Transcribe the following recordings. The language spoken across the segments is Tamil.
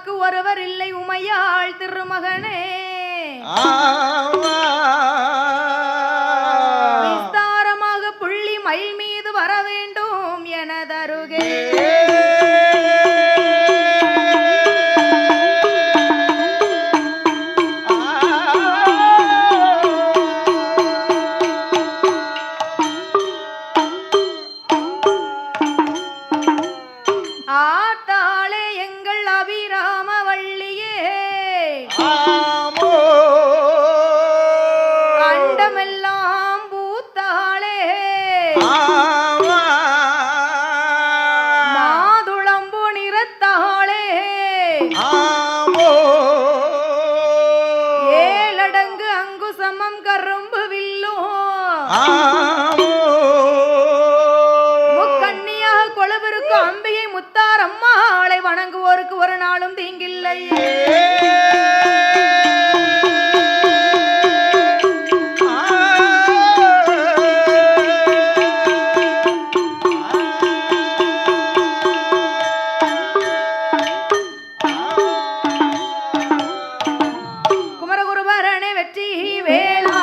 நமக்கு ஒருவர் இல்லை உமையாள் திருமகனே விஸ்தாரமாக புள்ளி மயில் மீது வர வேண்டும் எனதருகே முக்கண்ணியாக கொழுவிற்கு அம்பியை முத்தார் அம்மாளை வணங்குவோருக்கு ஒரு நாளும் தீங்கில்லை குமரகுருபரணே வெற்றி வேளா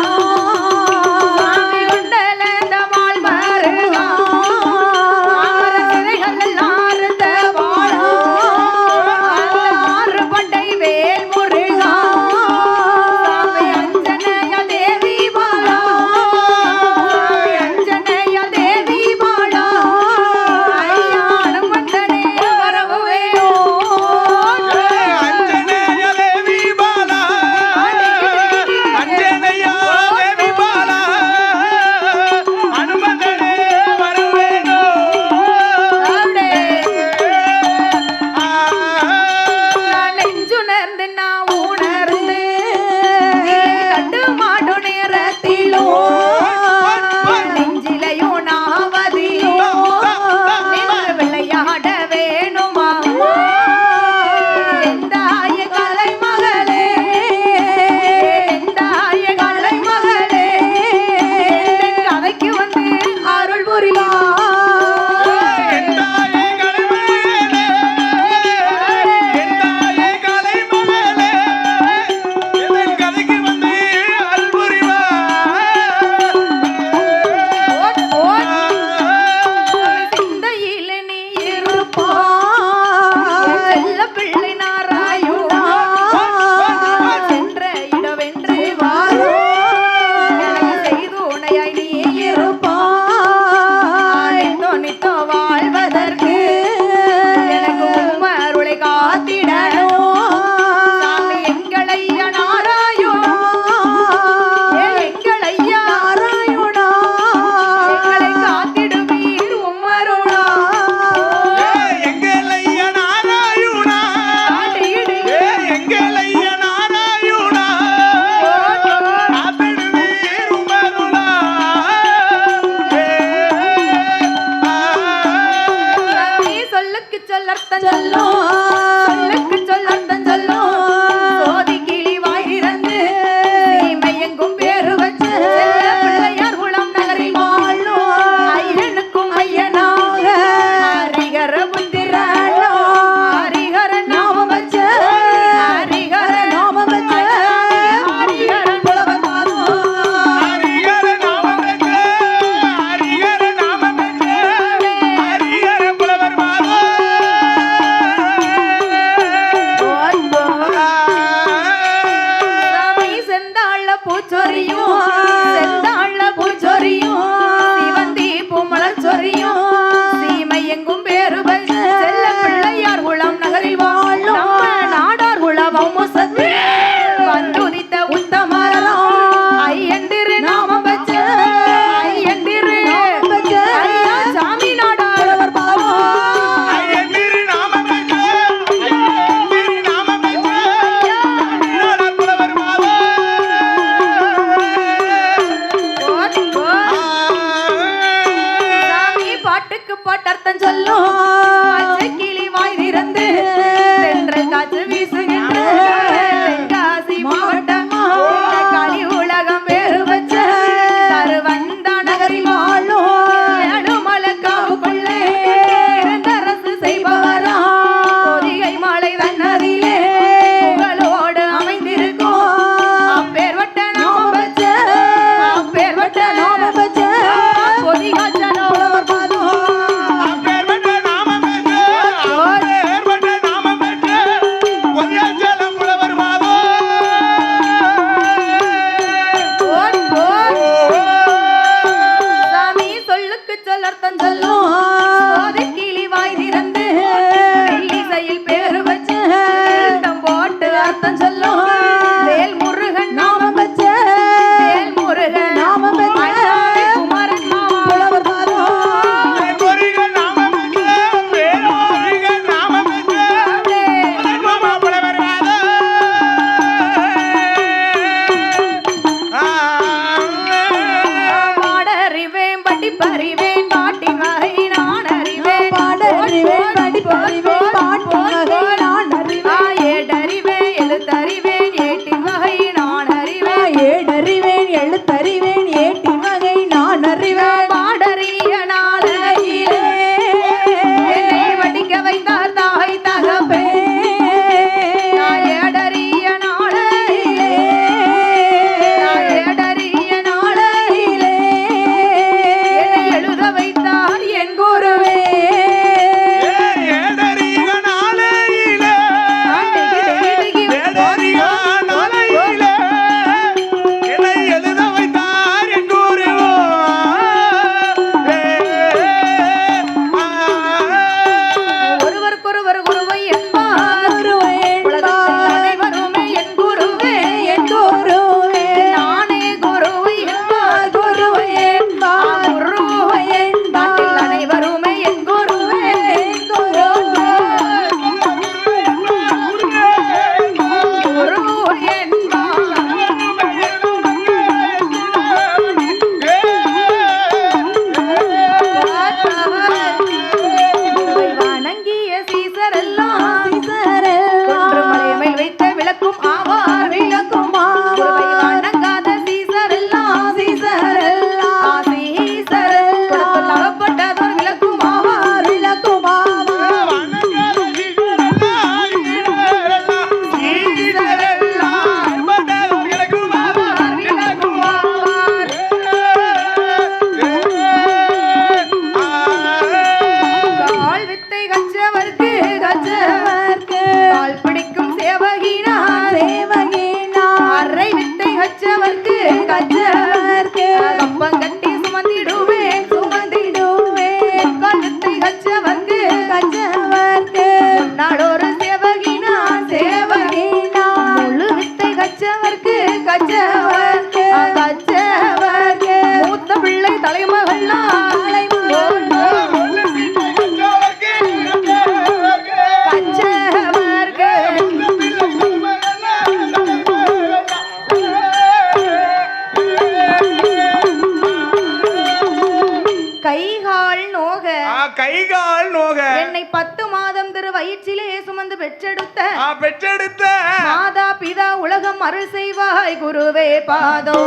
வயிற்றிலே சுமந்து பெற்றெடுத்த மாதா பிதா உலகம் அருள் செய்வாய் குருவே பாதோ.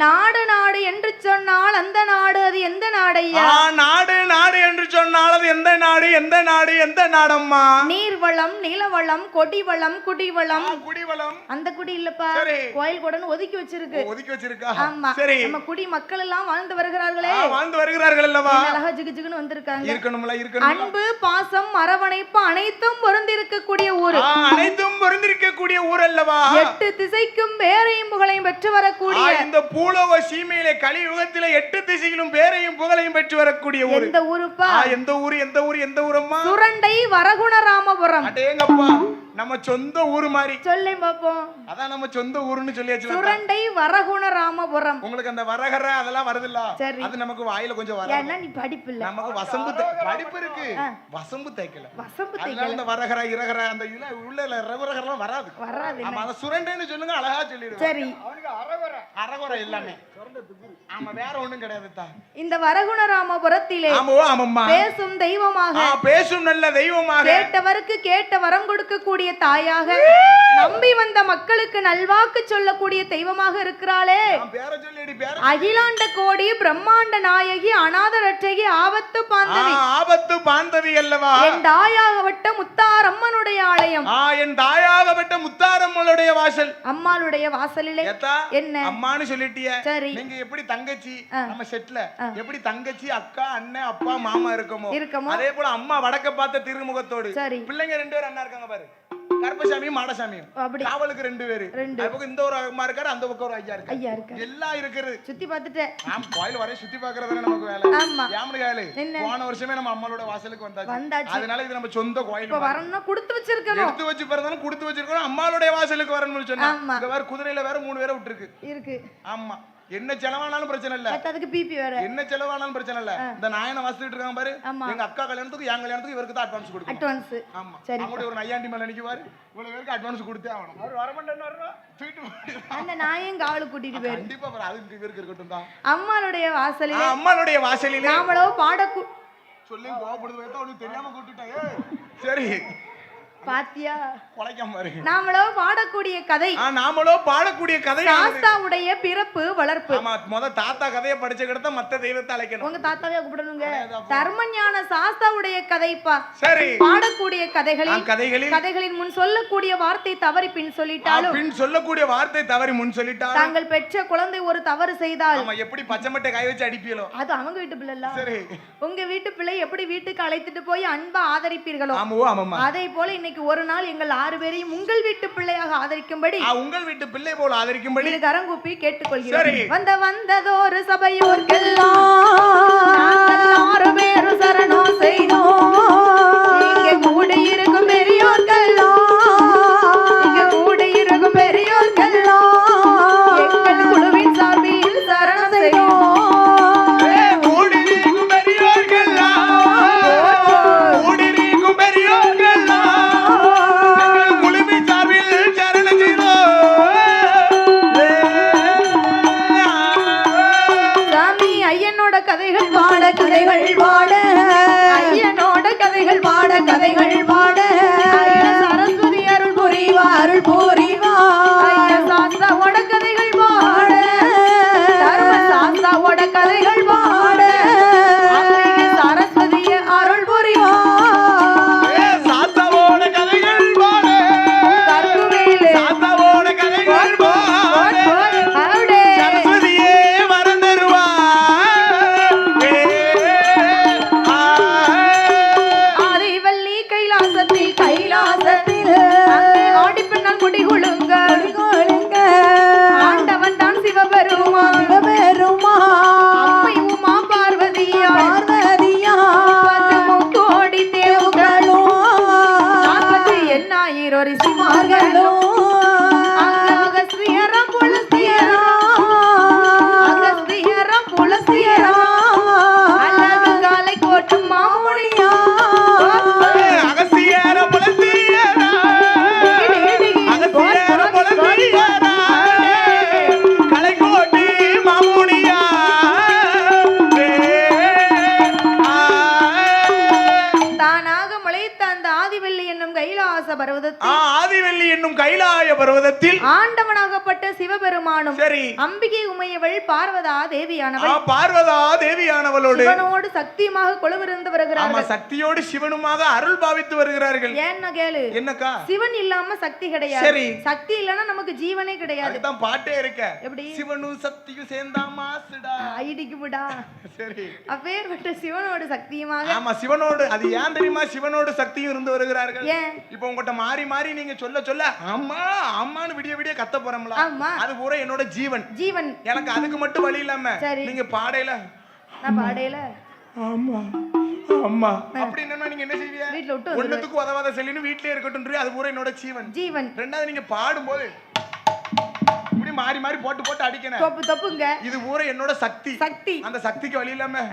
நாடு நாடு என்று சொன்னால் அந்த நாடு அது எந்த நாடையா? நாடு நாடு என்று சொன்னால் அது எந்த நாடு? எந்த நாடு? எந்த நாடம்மா? நீர்வளம், நிலவளம், கொடிவளம், குடிவளம். குடிவளம் அந்த குடி இல்லப்பா, கோயில் கூடன்னு ஒதுக்கி வச்சிருக்கு. ஒதுக்கி வச்சிருக்கா? ஆமா. சரி, நம்ம குடி மக்கள் எல்லாம் வாழ்ந்து வருகிறார்களே, வாழ்ந்து வருகிறார்கள் அல்லவா? அழகா ஜிகு ஜிகுன்னு வந்திருக்காங்க. இருக்கணும்ல, இருக்கணும். அன்பு, பாசம், அரவணைப்பு அனைத்தும் பொருந்திருக்கக்கூடிய ஊர். அனைத்தும் பொருந்திருக்கக்கூடிய ஊர் அல்லவா? 8 திசைக்கும் பேரையும் புகழையும் பெற்று வரக்கூடிய இந்த பூலோக சீமையிலே கலியுகத்திலே 8 திசையிலும் பேரையும் புகழையும் பெற்று வரக்கூடிய ஊர். எந்த ஊருப்பா? எந்த ஊர்? எந்த ஊர்? எந்த ஊரம்மா? சுரண்டை வரகுணராமபுரம். அடேங்கப்பா, நம்ம சொந்த ஊர் மாதிரி சொல்லே பாப்போம். அதான் நம்ம சொந்த ஊர்னு சொல்லியாச்சு. சுரண்டை வரகுணராமபுரம். உங்களுக்கு அந்த வரகர அதெல்லாம் வருதுல்ல, அது நமக்கு வாயில கொஞ்சம் வர. ஏன்னா நீ படிப்பு இல்ல, நமக்கு வசம்பு படிப்பு இருக்கு, வசம்பு தேய்க்கல. அதனால அந்த வரகர இரகர அந்த உள்ள ரவரகரெல்லாம் வராது. ஆமா, அத சுரண்டைன்னு சொல்லுங்க, அழகா சொல்லிடுங்க. சரி, அவனுக்கு அரகர அரகர எல்லாமே. ஆமா, வேற ஒண்ணும் கிடையாது தான். இந்த வரகுணராமபுரத்திலே பேசும் தெய்வமாக, பேசும் நல்ல தெய்வமாக, கேட்டவருக்கு கேட்ட வரம் கொடுக்கக்கூடிய தாயாக, நம்பி வந்த மக்களுக்கு நல்வாக்கு சொல்லக்கூடிய தெய்வமாக இருக்கிறாளே. அகிலாண்ட கோடி பிரம்மாண்ட நாயகி, அநாத ரட்சகி, ஆபத்து பாந்தவி. ஆபத்து பாந்தவி அல்லவா? என் தாயாகப்பட்ட முத்தாரம்மனுடைய ஆலயம். என் தாயாகப்பட்ட முத்தாரம்மனுடைய வாசல். அம்மாளுடைய வாசலிலே என்ன அம்மான்னு சொல்லிட்டிய? சரி, நீங்க எப்படி தங்கச்சி நம்ம செட்ல எப்படி தங்கச்சி, அக்கா, அண்ணன், அப்பா, மாமா இருக்கமோ அதே போல அம்மா வடக்க பார்த்த திருமுகத்தோடு பிள்ளைங்க 2 பேர் அண்ணா இருக்காங்க பாரு, கருப்பசாமியும் மாடசாமியும். காவலுக்கு 2 பேரு. இந்த ஒரு அம்மா இருக்காரு, அந்த பக்கம் ஒரு ஐயா இருக்காரு. எல்லாம் இருக்குது. சுத்தி பார்த்துட்டேன். கோயில் வரை சுத்தி பார்க்கறதுல நமக்கு வேலை. யாமனு காலு போன வருஷமே நம்ம அம்மாவோட வாசலுக்கு வந்தாச்சு. அதனால இது நம்ம சொந்த கோயில். இப்ப வரணும், கொடுத்து வச்சிருக்கோம். எடுத்து வச்சு பிறந்தாலும் கொடுத்து வச்சிருக்கோம். அம்மாவோட வாசலுக்கு வரணும்னு சொன்னா இங்க வேற குதிரையில வேற 3 பேரை விட்டுருக்கு. ஆமா, என்ன செலவானாலும் பிரச்சனை இல்ல. அதுக்கு பிபி வேற. என்ன செலவானாலும் பிரச்சனை இல்ல. இந்த நாயனை வசிச்சிட்டு இருக்காங்க பாரு, எங்க அக்கா கல்யாணத்துக்கு என் கல்யாணத்துக்கு இவருக்கு தான் அட்வான்ஸ் கொடுக்கணும். அட்வான்ஸ். ஆமா, சரி. அவங்க ஒரு நையாண்டி மேல நிக்குவாரு, இவ்வளவு பேருக்கு அட்வான்ஸ் கொடுத்தே ஆகணும். அவர் வர மாட்டேன்னு அந்த நாயன் காவலு கூட்டிட்டு போயிரு. கண்டிப்பா வர, அதுக்கு இவருக்கு இருக்கட்டும் தான். அம்மாளுடைய வாசலிலே, அம்மாளுடைய வாசலிலே நாமளோ சொல்லி கோபப்படுது, உனக்கு தெரியாம கூட்டிட்டாயே. சரி, பாத்தியா நாமளோ பாடக்கூடிய கதை. நாமளோ பாடக்கூடிய கதை சாஸ்தாவுடைய பிறப்பு வளர்ப்பு. ஆமா, முத தாத்தா கதையை படிச்ச கிட்ட மத்த தெய்வத்தை அழைக்கணும். உங்க தாத்தாவே கூப்பிடணுங்க. தர்மஞான சாஸ்தாவுடைய கதைப்பா. சரி, பாடக்கூடிய கதைகளின் முன் சொல்லக்கூடிய வார்த்தை தவறி பின் சொல்லிட்டாலும், பின் சொல்லக்கூடிய வார்த்தை தவறி முன் சொல்லிட்டாலும், தாங்கள் பெற்ற குழந்தை ஒரு தவறு செய்தால் எப்படி பச்சை மட்டை கை வச்சு அடிப்பீங்களோ, அது அவங்க வீட்டு பிள்ளை இல்ல. சரி, உங்க வீட்டு பிள்ளை எப்படி வீட்டுக்கு அழைத்துட்டு போய் அன்பா ஆதரிப்பீர்களோ, அதே போல இன்னைக்கு ஒரு நாள் எங்கள் 6 பேரையும் உங்கள் வீட்டு பிள்ளையாக ஆதரிக்கும்படி, உங்கள் வீட்டு பிள்ளை போல ஆதரிக்கும்படி கரங்கூப்பி கேட்டுக்கொள்கிறேன். வந்ததொரு சபையோர்க்கெல்லாம் 6 பேரும் சரணம் செய்தோம். இங்கே கூடியிருக்கும் பெரியோர்கள்லாம், எங்கள் குழுவின் சார்பில் சரணம் செய்தோம். கதைகள் பாட, ஐயனோட கதைகள் பாட, கதைகள் பாட, சரஸ்வதி அருள் புரிவா, அருள் புரிவா. சாஸ்தாவோட கதைகள் பாட, சாஸ்தாவோட கதைகள் பாட, சரஸ்வதிய அருள் புரிவா. சாஸ்தாவோட கதைகள் பாட, கருவேலே சாஸ்தாவோட கதைகள் பாட, சரஸ்வதியே மறந்துருவா. கைலாசத்தில் ஆடிப்பெண்ணால் முடிகுழுங்க, ஆண்டவன் தான் சிவபெருமான், அம்மை உமா பார்வதியா, கோடி தேவர்களும் 48,000 ரிஷிமார்களும், அகஸ்தியரம் புலஸ்தியரம் அல்லது காலை கோட்டும் மாமுனியா. கைலாய பர்வதத்தில் ஆண்டவனாகப்பட்ட சிவபெருமானும் சரி அம்பிகை உமையவள் பார்வதா தேவியானவள் பார்வதா தேவியானவளோடு சிவனோடு சக்தியுமாக கொலுவிருந்து வருகிறார்கள். சக்தியோடு சிவனுமாக அருள் பாவித்து வருகிறார்கள். ஏன்னா கேளு, என்னக்கா சிவன் இல்லாம சக்தி கிடையாது. சரி சக்தி இல்லனா நமக்கு ஜீவனே கிடையாது. அதுதான் பாட்டே இருக்க. எப்படி சிவனும் சக்தியும் சேர்ந்தா மாசுடா ஐடிக்கு விடா. சரி அப்பேற்பட்ட சிவனோடு சக்தியுமாக ஆமா சிவனோடு அது ஏன் தெரியுமா சிவனோடு சக்தியும் இருந்து வருகிறார்கள். ஏன் இப்போ உங்ககிட்ட மாறி மாறி நீங்க சொல்ல சொல்ல அம்மா அம்மான்னு விடிய விடிய கத்த போறோம்ல, அது பூரா என்னோட ஜீவன் ஜீவன். எனக்கு அதுக்கு மட்டும் வழி இல்லாம நீங்க பாடையில நான் பாடையில ஆமா ஆமா அப்படின்னா நீங்க என்ன செய்வீங்க? வீட்ல விட்டு ஒண்ணுத்துக்கு உதவாத செல்லின்னு வீட்லயே இருக்கட்டும், அது பூரா என்னோட ஜீவன் ஜீவன். ரெண்டாவது நீங்க பாடும்போது இப்படி மாறி மாறி போட்டு போட்டு அடிக்கணும், தப்பு தப்புங்க. இது பூரா என்னோட சக்தி சக்தி. அந்த சக்திக்கு வழி இல்லாம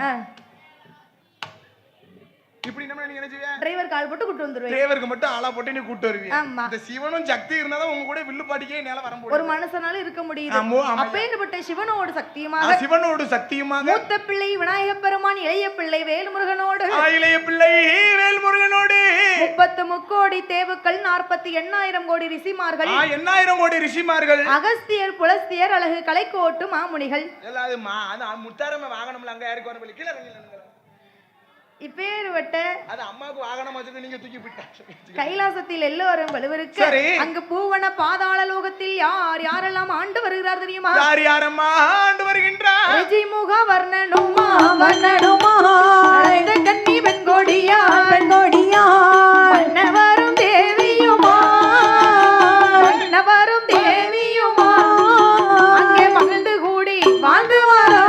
இப்படி நம்ம நீங்க என்ன செய்வீங்க? டிரைவர் கால் போட்டு கூட்டி வந்துருவீங்க. டிரைவருக்கு மட்டும் ஆளா போட்டு நீ கூட்டி வருவீங்க. இந்த சிவனும் சக்தி இருந்தாதான் உங்க கூட வில்லு பாட்டிக்கே என்னால வர முடியும். ஒரு மனுஷனால இருக்க முடியுது. அப்பேற்பட்ட சிவனோடு சக்தியுமாக சிவனோடு சக்தியுமாக மூத்த பிள்ளை விநாயகப் பெருமான், இளைய பிள்ளை வேல்முருகனோடு இளைய பிள்ளை வேல்முருகனோடு 30 கோடி தேவுக்கள் 48,000 கோடி ரிஷிமார்கள் 8,000 கோடி ரிஷிமார்கள் அகஸ்தியர் புலஸ்தியர் அழகு கலைக்கோட்டு மாமுனிகள் எல்லாரும் முத்தாரம வாகனம்ல அங்க யாருக்கு வர கீழே இறங்கி இப்பேற்பட்ட அது அம்மாவுக்கு வாகனம் வச்சுட்டு நீங்க தூக்கி போயிட்டாங்க. கைலாசத்தில் எல்லோரும் வலுவிருக்க அங்கு பூவன பாதாள லோகத்தில் யார் யாரெல்லாம் ஆண்டு வருகிறார் தெரியுமா? யார் யாரம்மா ஆண்டு வருகின்றார்? ரிஜிமுக வர்ணனுமா வர்ணனுமா இந்த கன்னி வெண்கொடியா வெண்கொடியா மன்னவரும் தேவியுமா மன்னவரும் தேவியுமா அங்கே மகிழ்ந்து கூடி வாழ்ந்து வாரோ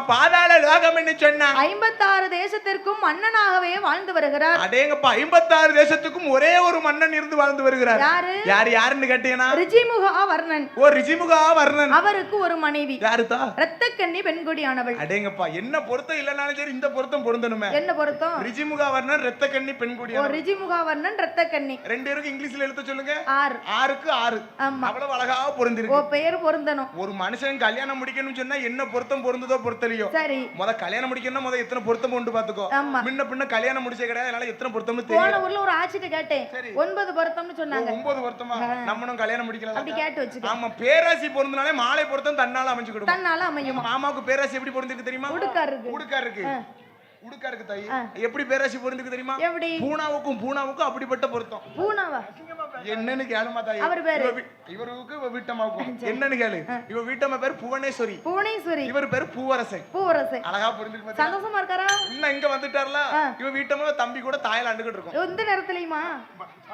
பாதாள லோகம் என்று சொன்னா 56 தேசத்திற்கும் மன்னனாகவே வாழ்ந்து வருகிறார். அடேங்கப்பா 56 தேசத்துக்கும் ஒரே ஒரு மன்னன் இருந்து வாழ்ந்து வருகிறார். யாரு யார் யாருன்னு கேட்டீங்கன்னா ரிஜிமுகா வர்ணன். ஓ ரிஜிமுகா வர்ணன். அவருக்கு ஒரு மனைவி யாருதா? இரத்தக்கன்னி பெண்கொடியானவள். அடேங்கப்பா என்ன பொருத்தம் இல்லனாலும் சரி இந்த பொருத்தம் பொருந்தணுமே. என்ன பொருத்தம்? ரிஜிமுகா வர்ணன் இரத்தக்கன்னி பெண்கொடியானவள். ஓ ரிஜிமுகா வர்ணன் இரத்தக்கன்னி. ரெண்டு பேருக்கு இங்கிலீஷ்ல எழுத சொல்லுங்க. 6 6க்கு 6. அவ்வளவு அழகா பொருந்திருக்கு. ஓ பெயர் பொருந்தணும். ஒரு மனுஷன் கல்யாணம் முடிக்கணும்னு சொன்னா என்ன பொருத்தம் பொருந்ததோ பொருத்தலையோ சரி முத கல்யாணம் முடிக்கணும்னா முத எத்தனை பொருத்தம் கொண்டு பாத்துக்கோ. முன்ன பின்ன கல்யாணம் முடிச்சே கிடையாது, அதனால எத்தனை பொருத்தம்னு தெரியும். போன ஊர்ல ஒரு ஆட்சிட்ட கேட்டேன் 9 பொருத்தம்னு சொன்னாங்க. 9 பொருத்தமா? நம்மனும் கல்யாணம் முடிக்கலாம் அப்படி கேட்டு வச்சுக்க. ஆமா பேராசி பொருந்தனாலே மாலை பொருத்தம் தன்னால அமைஞ்சுக்கிடும். தன்னால அமையும். மாமாவுக்கு பேராசி எப்படி பொருந்திருக்கு தெரியுமா? உடுக்காருக்கு உடுக்காருக்கு தாய் எப்படி பேராசி பொருந்திருக்கு தெரியுமா? எப்படி? பூனாவுக்கும் அப்படிப்பட்ட பொருத்தம். பூனாவா என்னன்னு கேளுமா தாய்? அவர் பேரு இவருக்கு வீட்டம்மாவுக்கும் என்னன்னு கேளு. இவ வீட்டம்மா பேர் புவனேஸ்வரி. புவனேஸ்வரி. இவர் பேர் பூவரசன். பூவரசன். அழகா புரிஞ்சுக்கு. சந்தோஷமா இருக்காரா? இன்னும் இங்க வந்துட்டார்ல. இவ வீட்டம்மா தம்பி கூட தாய்லாந்துக்கு இருக்கும். இந்த நேரத்துலயுமா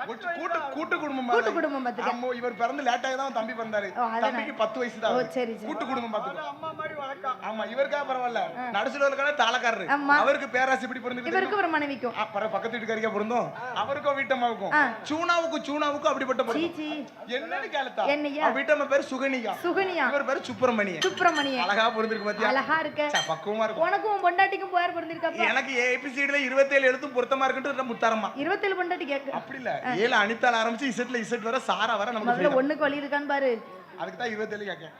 கூட்டு குடும்பம். கூட்டு குடும்பம் பாத்துக்க. அம்மா இவர் பிறந்து லேட் ஆகி தான் தம்பி பிறந்தாரு. தம்பிக்கு 10 வயசு தான். ஓ சரி சரி. கூட்டு குடும்பம் பாத்துக்க. அம்மா மாதிரி வழக்கம். ஆமா இவர்க்கா பரவாயில்ல. நடுசுல இருக்கற தாளக்காரரு. அவருக்கு பேராசி இப்படி பொருந்துக்கு. இவருக்கு ஒரு மனைவிக்கும். பக்கத்து வீட்டுக்காரியா பொருந்தும். அவருக்கும் வீட்டம்மாவுக்கும். சூனாவுக்கும் அப்படிப்பட்ட பொருத்தம். என்னன்னு கேளுதா? அவ வீட்டம்மா பேர் சுகனியா. சுகனியா. இவர் பேர் சுப்பிரமணியன். சுப்பிரமணியன். அழகா பொருந்திருக்கு பாத்தியா? அழகா இருக்கு. பக்குவமா இருக்கு. உனக்கும் பொண்டாட்டிக்கும் பேர் பொருந்திருக்கா? எனக்கு ஏபிசிடில 27 எழுத்தும் பொருத்தமா இருக்குன்னு முத்தாரமா. 27 பொண்டாட்டி கேக்கு. அப்படி இல்ல. 7 அனிதால ஆரம்பிச்சு இசட் வர சாரா வர நமக்கு முதல்ல ஒண்ணுக்கு வழி இருக்கான்னு பாரு. அதுக்கு தான் 27 கேக்கேன்.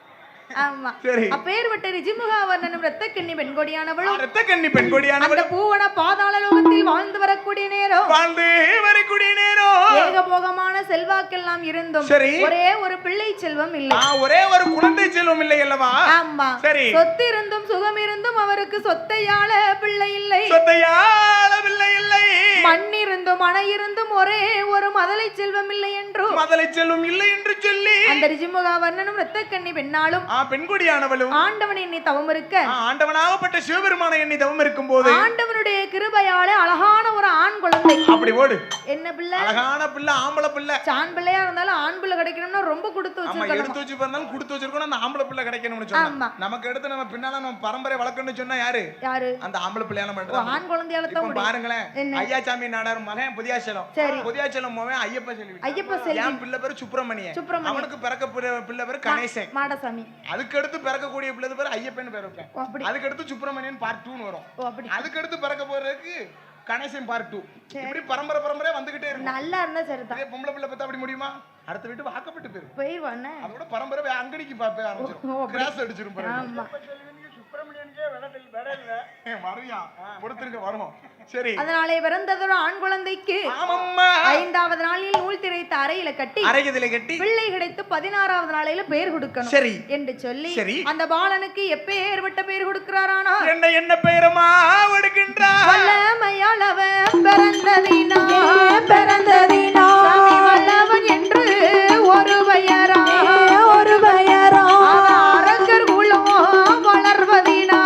ஆமா சரி. அப்பேர்வட்ட ரிஜிமுகா வர்ணனும் இரத்தக்கன்னி பெண்கொடியானவளும் இரத்தக்கன்னி பெண்கொடியானவள் அந்த பூவன பாதாள லோகத்தில் வாழ்ந்து வரக்கூடிய நேரம் ஏகபோகமான செல்வாக்கெல்லாம் இருந்தும் ஒரே ஒரு பிள்ளை செல்வம் இல்லை. ஒரே ஒரு குழந்தை செல்வம் இல்லை அல்லவா? ஆமா சரி. சொத்து இருந்தும் சுகம் இருந்தும் அவருக்கு சொத்தையால பிள்ளை இல்லை. சொத்தையால பிள்ளை இல்லை. மண் இருந்தும் மன இருந்தும் ஒரே ஒரு மதலை செல்வம் இல்லை என்றும் மதலை செல்வம் இல்லை என்று சொல்லி அந்த ரிஜிமுகா வர்ணனும் இரத்த கண்ணி பெண்ணாலும் பெண்குடியானவளும் ஆண்டவனை எண்ணி தவம் இருக்க ஆண்டவனாகப்பட்ட சிவபெருமான எண்ணி தவம் இருக்கும் போது ஆண்டவனுடைய கிருபையாலே அழகான ஒரு ஆண் குழந்தை. அப்படி ஓடு என்ன பிள்ளை? அழகான பிள்ளை, ஆம்பளை பிள்ளை. ஆண் பிள்ளையா இருந்தாலும் ஆண் பிள்ளை கிடைக்கணும்னா ரொம்ப கொடுத்து வச்சிருக்கணும். எடுத்து வச்சு பிறந்தாலும் கொடுத்து வச்சிருக்கணும். அந்த ஆம்பளை பிள்ளை கிடைக்கணும்னு சொன்னா நமக்கு எடுத்து நம்ம பின்னால நம்ம பரம்பரை வளர்க்கணும்னு சொன்னா யாரு? அந்த ஆம்பளை பிள்ளையால மட்டும் ஆண் குழந்தையால தான் முடியும். பாருங்களேன், ஐயாசாமி நாடார் மகன் புதியாச்சலம், புதியாச்சலம் மகன் ஐயப்ப செல்வி. ஐயப்ப செல்வி என் பிள்ளை பேரு சுப்பிரமணியன். அவனுக்கு பிறக்க பிள்ளை பேரு கணேசன் மாடசாமி. அதுக்கு அடுத்து பிறக்கக்கூடிய பிள்ளை பேரு ஐயப்பன் பேர் வைப்பேன். அதுக்கு அடுத்து சுப்பிரமணியன் பார்ட் 2 வரும். அதுக்கு அடுத்து பிறக்க போறதுக்கு கணேசன் பார்ட் 2. இப்படி பரம்பரை வந்துகிட்டே இருக்கு. நல்லா இருந்தா சரிதான். பொம்பளை பிள்ளை பத்தா அப்படி முடியுமா? அடுத்த வீட்டு வாக்கப்பட்டு போயிரும். அதோட பரம்பரை அங்கடிக்கு பாப்பே ஆரம்பிச்சிரும். கிராஸ் அடிச்சிரும் பாருங்க. சுப்பிரமணியனுக்கே அதனாலே பிறந்ததொரு ஆண் குழந்தைக்கு 5வது நாளில் நூல் திரைத்த அறையில கட்டி பிள்ளை கிடைத்து 16வது நாளையில பேர் கொடுக்கணும் என்று சொல்லி அந்த பாலனுக்கு எப்பேற்பட்ட பேர் கொடுக்கிறாரானா என்ன பேரமா கொடுக்கின்றார்? வல்லமையால் அவன் பிறந்ததினா வல்லவன் என்று ஒரு பெயரா அரக்கர் குலம் வளர்வதினா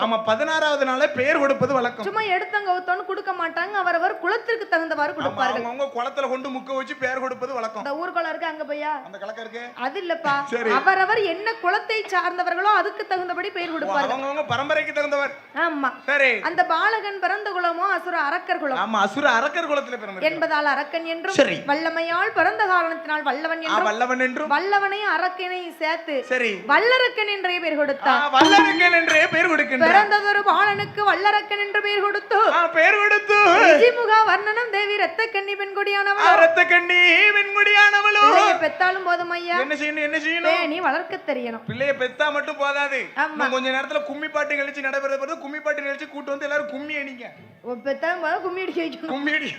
ஆமா 16வது நாளே பேர் கொடுப்பது வழக்கம். சும்மா எடுத்தங்க ஒத்தன்னு கொடுக்க மாட்டாங்க. அவரவர் குலத்திற்கு தகுந்தவாறு கொடுப்பார்கள். அவங்க குளத்துல கொண்டு முக்க வச்சு பேர் கொடுப்பது வழக்கம். அந்த ஊர்க்குள்ள இருக்கு அங்க போயா அந்த கலக்க இருக்கு அது இல்லப்பா. அவரவர் என்ன குலத்தை சார்ந்தவர்களோ அதுக்கு தகுந்தபடி பேர் கொடுப்பார்கள். அவங்க பரம்பரைக்கு தகுந்தவர். ஆமா சரி. அந்த பாலகன் பிறந்த குலமோ அசுர அரக்கர் குலம். ஆமா அசுர அரக்கர் குலத்திலே பிறந்தார் என்பதால் அரக்கன் என்றும் வல்லமையால் பிறந்த காரணத்தினால் வல்லவன் என்றும் வல்லவனை அரக்கனை சேர்த்து சரி வல்லரக்கன் என்றே பேர் கொடுத்தார். வல்லரக்கன் என்றே பேர் கொடுக்கின்றார். பிறந்ததொரு பாலனுக்கு வல்லரக்கன் என்று பேர் கொடுத்து ரிஜிமுகா வர்ணனம் தேவி இரத்த கண்ணி பெண்குடியானவளோ பெத்தாலும் போதும் ஐயா. என்ன செய்யணும்? நீ வளர்க்க தெரியணும். பிள்ளைய பெத்தா மட்டும் போதாது. கொஞ்ச நேரத்துல கும்மி பாட்டு நிகழ்ச்சி நடைபெறுவது. கும்மி பாட்டு நிகழ்ச்சி கூட்டு வந்து எல்லாரும் கும்மி அடிங்க. பெத்தாலும் போதும் கும்மி அடிக்க வைக்கணும். கும்மி அடி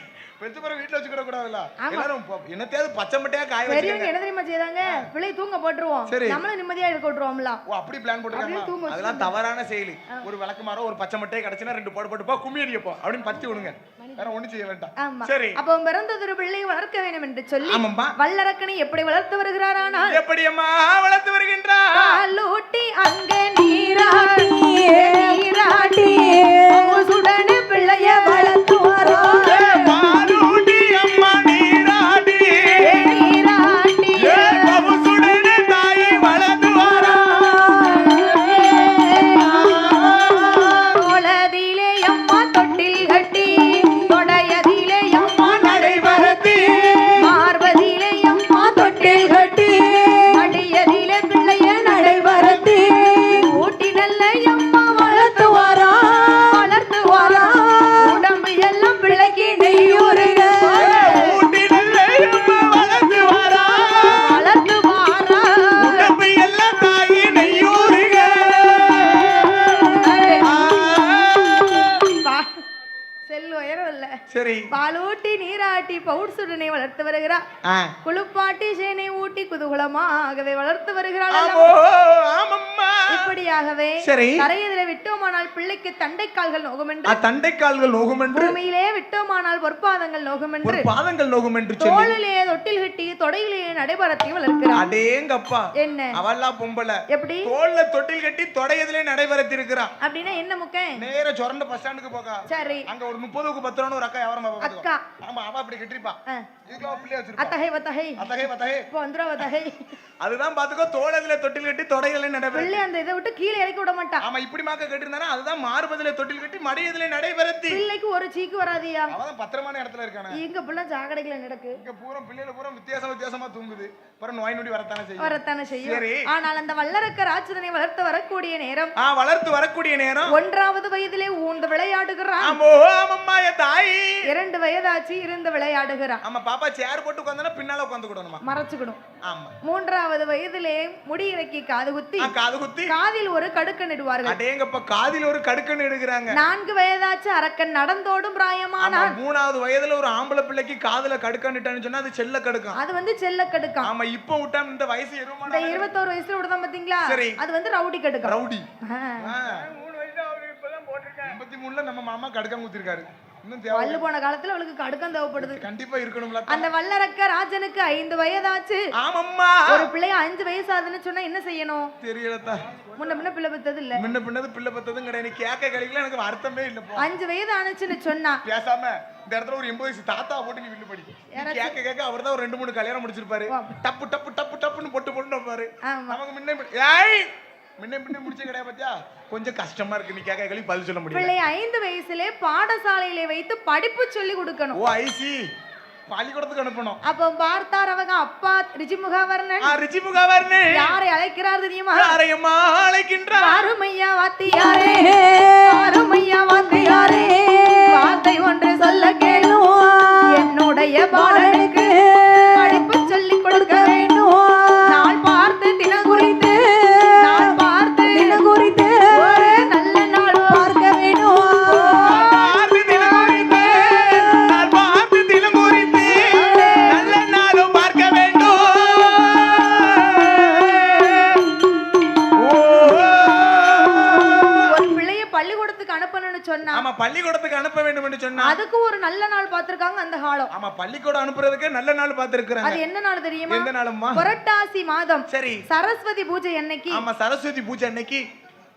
பெத்து பிறகு வீட்டுல வச்சுக்கிட கூடாதுல்ல. எல்லாரும் என்னத்தையாவது பச்சை மட்டையா காய வச்சுங்க. என்ன தெரியுமா செய்தாங்க? பிள்ளை தூங்க போட்டுருவோம், நம்மளும் நிம்மதியா இருக்க விட்டுருவோம்ல. அப்படி பிளான் போட்டுருக்காங்க. அதெல்லாம் தவறான செயல். ஒரு விளக்குமாரோ ஒரு பச்சை மட்டையை கிடைச்சுனா 2 போட்டு போ கும்மி அடிப்போ அப்படின்னு பத்தி விடுங்க. வேற ஒண்ணும் செய்ய வேண்டாம். சரி. அப்ப பிறந்ததொரு பிள்ளையை வளர்க்க வேண்டும் என்று சொல்லி வல்லரக்கனை எப்படி வளர்த்து வருகிறாரானா எப்படி அம்மா வளர்த்து வருகின்றார்? பாலூட்டி அங்க நீராடி சுடனே பிள்ளைய வளர்த்து வரோ. பாலூட்டி அம்மா நீராடி சுடனே தாயை வளர்த்து வரோ. தோளதிலே அம்மா தொட்டில் கட்டி தொடையதிலே அம்மா நடைபரத்தி மார்பதிலே அம்மா தொட்டில் கட்டி அடியதிலே பிள்ளைய நடைபரத்தி ஊட்டி நல்ல அம்மா வளர்த்து வரா உடம்பு எல்லாம் பிள்ளைக்கு நெய்யூருக ஊட்டி நல்ல அம்மா வளர்த்து வரா உடம்பு எல்லாம் தாயை நெய்யூருக. செல் உயரம் இல்ல. சரி. பாலூட்டி நீராட்டி பவுட்சுடனை வளர்த்து வருகிறார். குளிப்பாட்டி சேனை ஊட்டி குதூகலமாகவே வளர்த்து வருகிறாள். இப்படியாகவே தரையதிலே விட்டோமானால் பிள்ளைக்கு தண்டைக்கால்கள் நோகுமென்று பூமியிலே விட்டோமானால் பொற்பாதங்கள் நோகுமென்று தோளிலே தொட்டில் கட்டி தொடையிலே நடைபெறத்தி வளர்க்கிறார். அடேங்கப்பா. என்ன அவளா பொம்பளை எப்படி தோள்ல தொட்டில் கட்டி தொடையதிலே நடைபெறத்தி இருக்கிறான் அப்படின்னா என்ன முக்கேன்? நேரா சொரண்ட பஸ் ஸ்டாண்டுக்கு போக. சரி. அங்க ஒரு 30க்கு 10 ரூபாய் ஒரு அக்கா எவரம் பாப்பா. அக்கா. ஆமா அவ அப்படி கட்டிருப்பா. இதுக்கு பிள்ளை வச்சிருப்பா. அத்தகை வத்தகை. போ வந்துரா வத்தகை. அதுதான் பாத்துக்கோ, தோளதிலே தொட்டில் கட்டி தொடைகளை நடைபெற. பிள்ளை அந்த இதை விட்டு கீழே இறக்கி விட மாட்டா. ஆமா, இப்படி மாக்க கட்டிருந்தானா அதுதான் மார்பதிலே தொட்டில் கட்டி மடியதிலே நடைபெறத்தி. பிள்ளைக்கு ஒரு சீக்கு வராதியா? அவன் பத்திரமான இடத்துல இருக்கானே. எங்க பிள்ளை ஜாகடைகளை நடக்கு. இங்க பூரா பிள்ளைல பூரா வித்தியாசமா தூங்குது. அப்புறம் நோய் நொடி வரத்தானே செய்யும். ஆனால் அந்த வல்லரக்க ராட்சதனை வளர்த்து வரக்கூடிய நேரம், வளர்த்து வரக்கூடிய நேரம் 1வது வயதிலே ஊர்ந்து விளையாடுகிறான். தாய் 2 வயதாச்சு இருந்து விளையாடுகிறான். ஆமா, பாப்பா சேர் போட்டு உட்கார்ந்தா பின்னால உட்கார்ந்துடணுமா, மறைச்சுக்கணும். ஆமா. 3வது வயதிலே முடி இறக்கி காது குத்தி காதில் ஒரு கடுக்கன் இடுவார்கள். அடேங்கப்பா, காதில் ஒரு கடுக்கன் இடுகிறாங்க. 4 வயதாச்சு அரக்கன் நடந்தோடும் பிராயமானான். 3வது வயதுல ஒரு ஆம்பளை பிள்ளைக்கு காதுல கடுக்கன் இட்டான்னு சொன்னா அது செல்ல கடுக்கம். அது வந்து செல்ல கடுக்கம். ஆமா, இப்போ விட்டா இந்த வயசு 21 வயசுல விடுதான் பாத்தீங்களா, அது வந்து ரவுடி கடுக்கம். ரவுடி 3 வயசு அவருக்கு இப்பதான் போட்டுருக்காங்க. 33ல நம்ம மாமா கடுக்கம் குத்திருக்காரு. வல்லு போன காலத்துல அவளுக்கு கடுக்கம் தேவைப்படுது. கண்டிப்பா இருக்கணும்ல. அந்த வல்லரக்க ராஜனுக்கு 5 வயதாச்சு. ஆமாம்மா. ஒரு பிள்ளை 5 வயசு ஆகுதுன்னு சொன்னா என்ன செய்யணும் தெரியலதா. முன்ன பிள்ளை பெத்தது இல்ல, முன்ன பின்னது பிள்ளை பெத்ததும் கிடையாது. கேட்க கழிக்கல, எனக்கு அர்த்தமே இல்ல. 5 வயது ஆனச்சுன்னு சொன்னா பேசாம இந்த இடத்துல ஒரு 80 வயசு தாத்தா போட்டு நீ வில்லு படி கேட்க அவர்தான் ஒரு 2-3 கல்யாணம் முடிச்சிருப்பாரு. டப்பு டப்பு டப்பு டப்புன்னு போட்டு பாரு. நமக்கு முன்ன முடிச்ச கிடையாது பாத்தியா, கொஞ்சம் கஷ்டமா இருக்கு. நீ கேட்க கேள்வி பதில் சொல்ல முடியல. பிள்ளை 5 வயசுல பாடசாலையில வைத்து படிப்பு சொல்லி கொடுக்கணும். ஓ ஐசி, பள்ளிக்கூடத்துக்கு அனுப்பணும். அப்ப பார்த்தார் அவங்க அப்பா ரிஜிமுகவர்ணன். ரிஜிமுகவர்ணன் யாரை அழைக்கிறார் தெரியுமா? யாரையம்மா அழைக்கின்றார்? அருமையா வாத்தியாரே, அருமையா வாத்தியாரே, வார்த்தை ஒன்று சொல்ல கேளும், என்னுடைய பாலனுக்கு படிப்பு சொல்லி கொடுக்க வேண்டும். நாள் பார்த்து தினம் குறித்து ஒரு நல்ல நாள் பார்க்க வேண்டும். நல்ல நாளும் பார்க்க வேண்டும். ஒரு பிள்ளைய பள்ளிக்கூடத்துக்கு அனுப்பணும்னு சொன்னா, ஆமா பள்ளிக்கூடத்துக்கு அனுப்ப வேண்டும் என்று சொன்னா அதுக்கு ஒரு நல்ல நாள் பார்த்திருக்காங்க அந்த காலம். ஆமா, பள்ளிக்கூடம் அனுப்புறதுக்கு நல்ல நாள் பார்த்திருக்காங்க. அது என்ன நாள் தெரியுமா? எந்த நாளும்மா? புரட்டாசி மாதம். சரி, சரஸ்வதி பூஜை அன்னைக்கு. ஆமா, சரஸ்வதி பூஜை அன்னைக்கு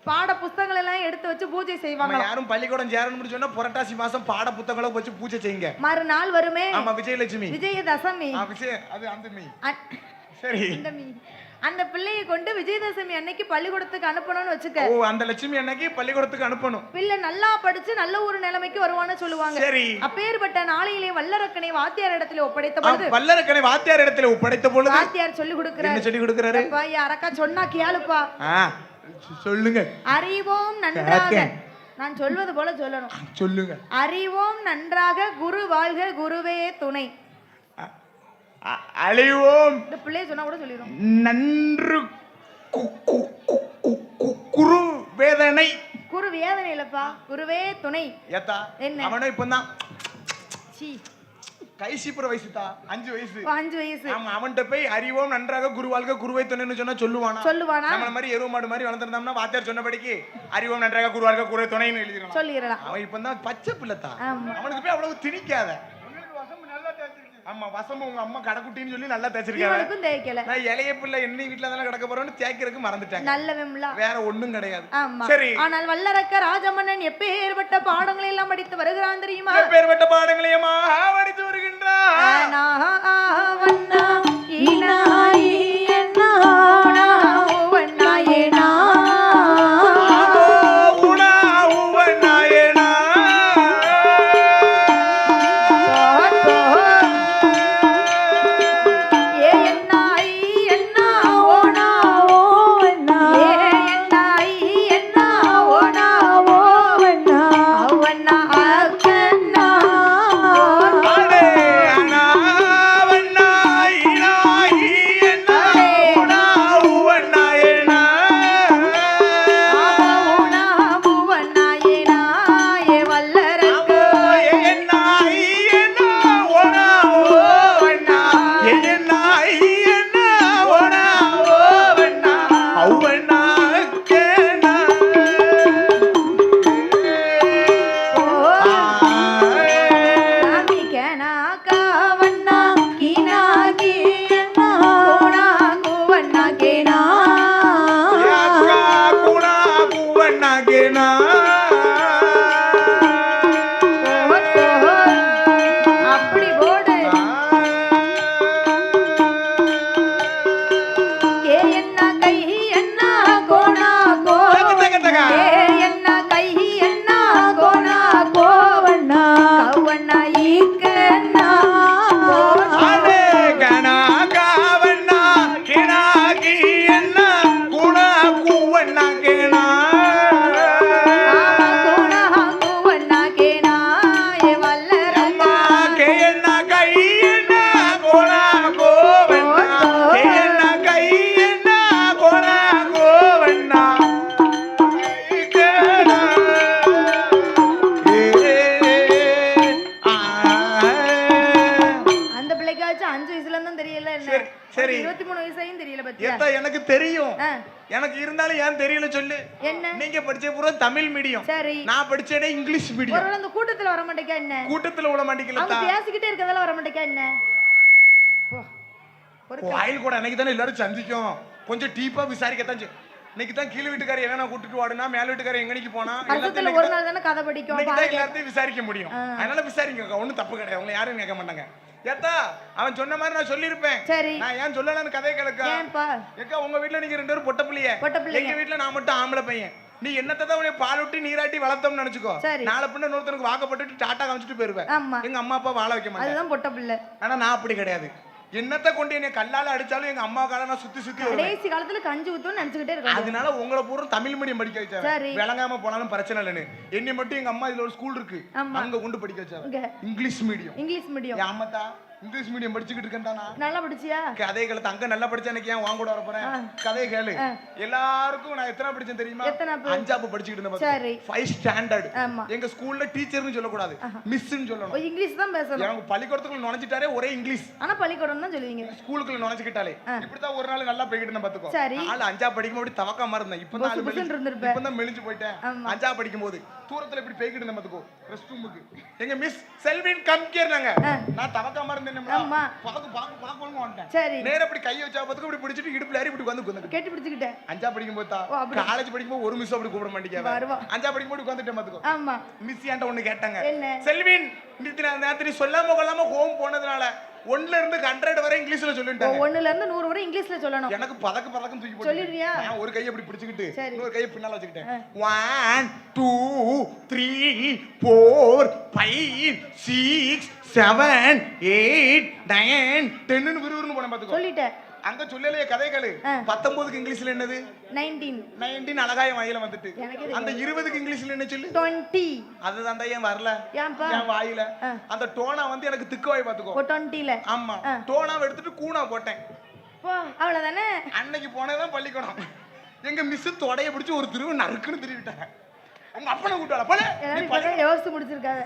பாட புத்தகங்கள் எல்லாம் எடுத்து வச்சு பூஜை செய்வாங்க. யாரும் பள்ளிக்கூடம் சேரணும்னு சொன்னா புரட்டாசி மாசம் பாட புத்தகங்களை வச்சு பூஜை செய்யுங்க. மறுநாள் வருமே, ஆமா விஜயலட்சுமி, விஜயதசமி. அது அந்த மீ. சரி, இந்த மீ. அந்த பிள்ளையை கொண்டு விஜயதசமி அன்னைக்கு பள்ளிக்கூடத்துக்கு அனுப்பணும்னு வச்சுக்க. ஓ, அந்த லட்சுமி அன்னைக்கு பள்ளிக்கூடத்துக்கு அனுப்பணும். பிள்ளை நல்லா படிச்சு நல்ல ஒரு நிலைமைக்கு வருவான்னு சொல்லுவாங்க. சரி, அப்பேற்பட்ட நாளையிலே வல்லரக்கனை வாத்தியார் இடத்துல ஒப்படைத்த பொழுது, வல்லரக்கனை வாத்தியார் இடத்துல ஒப்படைத்த பொழுது வாத்தியார் சொல்லி கொடுக்கிறார். என்ன சொல்லி கொடுக்கிறாரு? அப்பா யாரக்கா சொன்னா கேளுப்பா. சொல்லுங்க. அறிவோம் நன்றாக, நான் சொல்வது போல சொல்லணும். சொல்லுங்க. அறிவோம் நன்றாக, குரு வாழ்க, குருவே துணை. அழிவோம், இந்த பிள்ளைய சொன்னா கூட சொல்லிரும். நன்று குரு வேதனை. குரு வேதனை இல்லப்பா, குருவே துணை. ஏத்தா என்ன அவனோ இப்பதான் கைசிப்புற வயசுதா, 5 வயசு. 5 வயசு. ஆமா, அவன்கிட்ட போய் அறிவோம் நன்றாக, குரு வாழ்க, குருவை துணைன்னு சொன்னா சொல்லுவானா? நம்மள மாதிரி எருவு மாடு மாதிரி வளர்ந்துருந்தோம்னா வாத்தியார் சொன்னபடிக்கு அறிவோம் நன்றாக, குரு வாழ்க, குருவை துணைன்னு எழுதிடலாம், சொல்லிடலாம். அவன் இப்பதான் பச்சை பிள்ளைத்தா, அவனுக்கு போய் அவ்வளவு திணிக்காத. ஆமா, வசம் உங்க அம்மா கடைக்குட்டின்னு சொல்லி நல்லா தேய்ச்சிருக்காங்க. நான் இளைய பிள்ளை என்ன வீட்டுல தானே கிடக்க போறோம்னு தேய்க்கிறதுக்கு மறந்துட்டேன். நல்லவம்ல, வேற ஒண்ணும் கிடையாது. சரி, ஆனால் வல்லரக்க ராஜமன்னன் எப்பேற்பட்ட பாடங்களை எல்லாம் படித்து வருகிறான் தெரியுமா? எப்பேற்பட்ட பாடங்களையும் படித்து வருகின்றான். ஏத்தா எனக்கு தெரியும். எனக்கு இருந்தாலும் ஏன் தெரியல சொல்லு. என்ன? நீங்க படிச்ச பூரா தமிழ் மீடியம். சரி. நான் படிச்சேனே இங்கிலீஷ் மீடியம். ஒருவேளை அந்த கூட்டத்துல வர மாட்டேங்க என்ன? கூட்டத்துல விட மாட்டேங்கல. அவங்க பேசிக்கிட்டே இருக்கதெல்லாம் வர மாட்டேங்க என்ன? கோயில் கூட அன்னைக்கு தானே எல்லாரும் சந்திக்கும். கொஞ்சம் டீப்பா விசாரிக்கத்தான். இன்னைக்கு தான் கீழ் வீட்டுக்காரர் எவனா கூட்டிட்டு வாடுனா மேல் வீட்டுக்காரர் எங்கனிக்கு போனா வருஷத்துல ஒரு நாள் தானே கதை படிக்கும். எல்லாத்தையும் விசாரிக்க முடியும். அதனால விசாரிங்க, ஒண்ணும் தப்பு கிடையாது. உங்களை யாரும் கேட்க மாட்டாங்க. ஏத்தா அவன் சொன்ன மாதிரி நான் சொல்லிருப்பேன். நான் ஏன் சொல்லலன்னு கதையை கேளுக்கா. ஏக்கா உங்க வீட்டுல நீங்க 2 பேரும் பொட்ட பிள்ளைய, எங்க வீட்டுல நான் மட்டும் ஆம்பளை பையன். நீ என்னத்தான் உன்னை பால் விட்டு நீராட்டி வளர்த்தோம்னு நினைச்சுக்கோ. நாளை பின்ன இன்னொருத்தனுக்கு வாக்கப்பட்டு டாட்டா காமிச்சிட்டு போயிருவேன். எங்க அம்மா அப்பா வாழ வைக்க மாட்டேன். அதுதான் பொட்ட பிள்ளை. ஆனா நான் அப்படி கிடையாது. என்னத்த கொண்டு என்ன கல்லால அடிச்சாலும் எங்க அம்மா கால நான் சுத்தி சுத்தி கடைசி காலத்துல கஞ்சி ஊத்துன்னு நினைச்சுக்கிட்டே இருக்கேன். அதனால உங்களை பூரா தமிழ் மீடியம் படிக்க வச்சாங்க. விளங்காம போனாலும் பிரச்சனை இல்லைன்னு என்னை மட்டும் எங்க அம்மா இதுல ஒரு ஸ்கூல் இருக்கு அங்க கொண்டு படிக்க வச்சாங்க. English medium. English medium. அம்மாத்தா இங்கிலீஷ் மீடியம் படிச்சுக்கிட்டு இருக்கேன்டா. நல்லா படிச்சியா? கதை கேளு. அங்க நல்லா படிச்சா எனக்கு ஏன் வாங்க கூட வர போறேன். கதை கேளு. எல்லாருக்கும் நான் எத்தனை படிச்சேன் தெரியுமா? 5ஆப்பு படிச்சுக்கிட்டு இருந்தேன். 5 ஸ்டாண்டர்ட். எங்க ஸ்கூல்ல டீச்சர்னு சொல்ல கூடாது, மிஸ்ன்னு சொல்லணும். இங்கிலீஷ் தான் பேசணும். எனக்கு பள்ளிக்கூடத்துக்குள்ள நுழைஞ்சிட்டாரே ஒரே இங்கிலீஷ். ஆனா பள்ளிக்கூடம் தான் சொல்லுவீங்க. ஸ்கூலுக்குள்ள நுழைஞ்சிட்டாலே இப்படிதான் ஒரு நாள் நல்லா போய்கிட்டு இருந்தேன் பாத்துக்கோ. நாலு 5ஆ படிக்கும்போது அப்படி தவக்காம இருந்தேன். இப்பதான் மெலிஞ்சு போயிட்டேன். 5ஆ படிக்கும்போது தூரத்துல இப்படி போய்கிட்டு இருந்தேன் பாத்துக்கோ. ரெஸ்ட் ரூமுக்கு எங்க மிஸ் செல்வின் கம் கேர்னாங்க. நான் தவக்காம இருந்தேன். நேரா அப்படி கைய வச்சா பாத்துக்கோ. இப்படி பிடிச்சிட்டு இடுப்புல ஏறி இப்படி வந்து உட்கார்ந்து கேட்டி பிடிச்சிட்டேன். 5ஆ படிக்கும்போது காலேஜ் படிக்கும்போது ஒரு மிஸ் அப்படி கூப்பிட மாட்டீங்க. 5ஆ படிக்கும்போது உட்கார்ந்துட்டேன் பாத்துக்கோ. ஆமா மிஸ் ஏன்ட்ட ஒண்ணு கேட்டாங்க. செல்வின் நேத்து சொல்லாம கொள்ளாம ஹோம் போனதுனால 1ல இருந்து 100 வரை இங்கிலீஷ்ல சொல்லிட்டாங்க. 1ல இருந்து 100 வரை இங்கிலீஷ்ல சொல்லணும். எனக்கு பதக்கம் தூக்கி போட்டு சொல்லிடுவியா? நான் ஒரு கையை அப்படி பிடிச்சிட்டு இன்னொரு கையை பின்னால வச்சுக்கிட்டேன். 1 2 3 4 5 6 7 8 9 10 ன்னு விறுவிறுன்னு போறேன் பாத்துக்கோ. சொல்லிட்டேன். அங்க சொல்லலையே கதைகளு. 19க்கு இங்கிலீஷ்ல என்னது? 19 அழகாய வாயில வந்துட்டு. அந்த 20க்கு இங்கிலீஷ்ல என்ன சொல்லு? 20. அதுதான் தான் ஏன் வரல என் வாயில. அந்த டோனா வந்து எனக்கு திக்கு வாய் பாத்துக்கோ. 20ல. ஆமா டோனாவை எடுத்துட்டு கூனா போட்டேன். அவ்வளவுதானே. அன்னைக்கு போனதான் பள்ளிக்கூடம். எங்க மிஸ் தொடைய பிடிச்சு ஒரு திருவு நறுக்குன்னு திருவிட்டாங்க. உங்க அப்பனை கூட்டாள போல யோசிச்சு முடிச்சிருக்காங்க.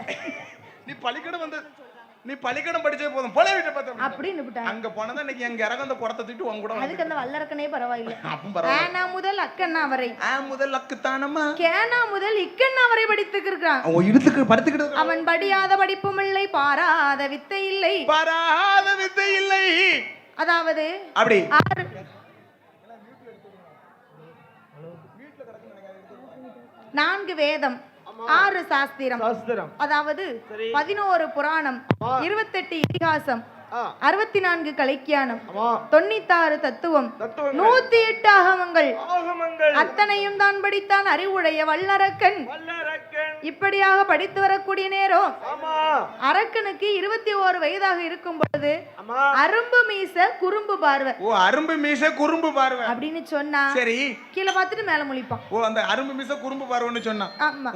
நீ பள்ளிக்கூடம் வந்து நீ பள்ளிக்கூடம் படிச்சே போதும் போல வீட்டை பார்த்தா அப்படின்னு விட்டாங்க. அங்க போனதா இன்னைக்கு எங்க இறங்க அந்த குடத்தை தூக்கிட்டு உங்க கூட அதுக்கு அந்த வல்லரக்கனே பரவாயில்லை. அப்ப பரவாயில்லை. ஆனா முதல் அக்கண்ணா வரை முதல் அக்குத்தானமா கேனா முதல் இக்கண்ணா வரை படித்துக்கு இருக்கான். அவன் இடுத்துக்கு படுத்துக்கிட்டு அவன் படியாத படிப்பும் இல்லை, பாராத வித்தை இல்லை, பாராத வித்தை இல்லை. அதாவது அப்படி 4 வேதம், 6 சாஸ்திரம், அதாவது 11 புராணம், 28 இதிகாசம், 64 கலைக்கியானம், 96 தத்துவம், 108 ஆகமங்கள், அத்தனையும் தான் படித்தான் அறிவுடைய வல்லரக்கன். இப்படியாக படித்து வரக்கூடிய நேரம் அரக்கனுக்கு 21 வயதாக இருக்கும் பொழுது அரும்பு மீச குறும்பு பார்வை. ஓ அரும்பு மீச குறும்பு பார்வை அப்படின்னு சொன்னா சரி கீழே பார்த்துட்டு மேல முழிப்பான். ஓ அந்த அரும்பு மீச குறும்பு பார்வைன்னு சொன்னா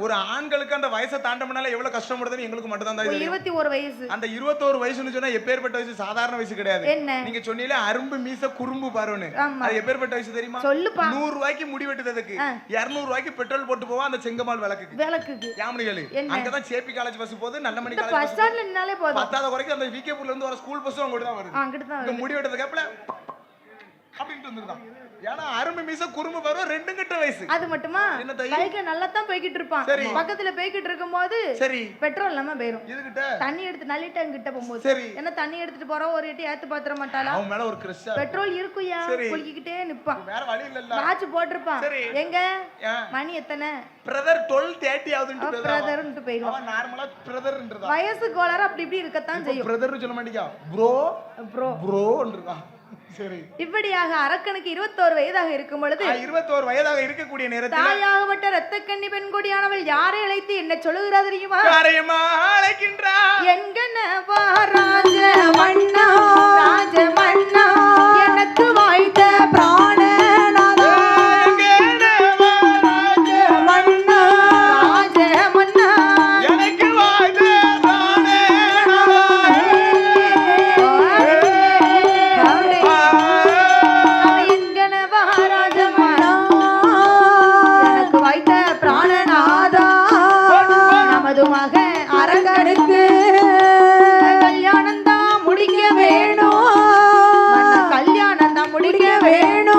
ஒரு ஆண்களுக்கு அந்த வயசை தாண்டமனால எவ்வளவு கஷ்டப்படுதுன்னு எங்களுக்கு மட்டும் தான் தெரியும். 21 வயசு. அந்த 21 வயசுன்னு சொன்னா எப்பேற்பட்ட வயசு? சாதாரண வயசு கிடையாது. நீங்க சொன்னீங்களே அரும்பு மீச குறும்பு பார்வைன்னு, அது எப்பேற்பட்ட வயசு தெரியுமா? 100 ரூபாய்க்கு முடி வெட்டுறதுக்கு 200 ரூபாய்க்கு பெட்ரோல் போட்டு போவா அந்த செங்கமால் விளக்குக்கு. யாமணிகளே அங்கதான் சேபி காலேஜ் பஸ் போகுது, நல்ல மணி காலேஜ் பஸ் ஸ்டாண்ட்ல நின்னாலே போதும். 10வது வரைக்கும் அந்த விகேபூர்ல இருந்து வர ஸ்கூல் பஸ் அங்க தான் வருது. அங்க தான் இங்க முடி வெட்டது கேப்ல அப்படிட்டு வந்துருக்கான். ஏன்னா அரும்பு மீச குறும்பு பார்வை 2 கிட்ட வயசு. அது மட்டுமா பைக்ல நல்லா தான் போய்கிட்டு இருப்பான். பக்கத்துல போய்கிட்டு இருக்கும்போது சரி பெட்ரோல் இல்லாம போயிரும். இதுகிட்ட தண்ணி எடுத்து நல்லி டேங்க் கிட்ட போகும்போது சரி என்ன தண்ணி எடுத்துட்டு போறோம் ஒரு எட்டி ஏத்து பாத்திர மாட்டாளா? அவன் மேல ஒரு கிரஷ். பெட்ரோல் இருக்குயா குளிக்கிட்டே நிப்பான். வேற வழி இல்லல்ல. வாட்ச் போட்டுருப்பான். எங்க மணி எத்தனை? பிரதர் 12:30 ஆகுதுன்னு பிரதர்ன்ட்டு போயிடும். அவன் நார்மலா பிரதர்ன்றதா வயசு கோளாறு அப்படி இப்படி இருக்கத்தான் செய்யும். பிரதர்னு சொல்ல மாட்டீங்க ப்ரோ ப்ரோன்றதா சரி. இப்படியாக அரக்கனுக்கு 21 வயதாக இருக்கும் பொழுது 21 வயதாக இருக்கக்கூடிய நேரத்தில் தாயாகப்பட்ட இரத்தக்கண்ணி பெண்கொடியானவள் யாரை அழைத்து என்ன சொல்லுகிறார் தெரியுமா? யாரையுமா அழைக்கின்றார்? என்கனவா ராஜமன்னா ராஜமன்னா எனக்கு வாய்த்த பிராணநாதா என்கனவா ராஜமன்னா ராஜமன்னா எனக்கு வாய்த்த அரகனுக்கு கல்யாணம் தான் முடிக்க வேணும், கல்யாணம் தான் முடிக்க வேணும்.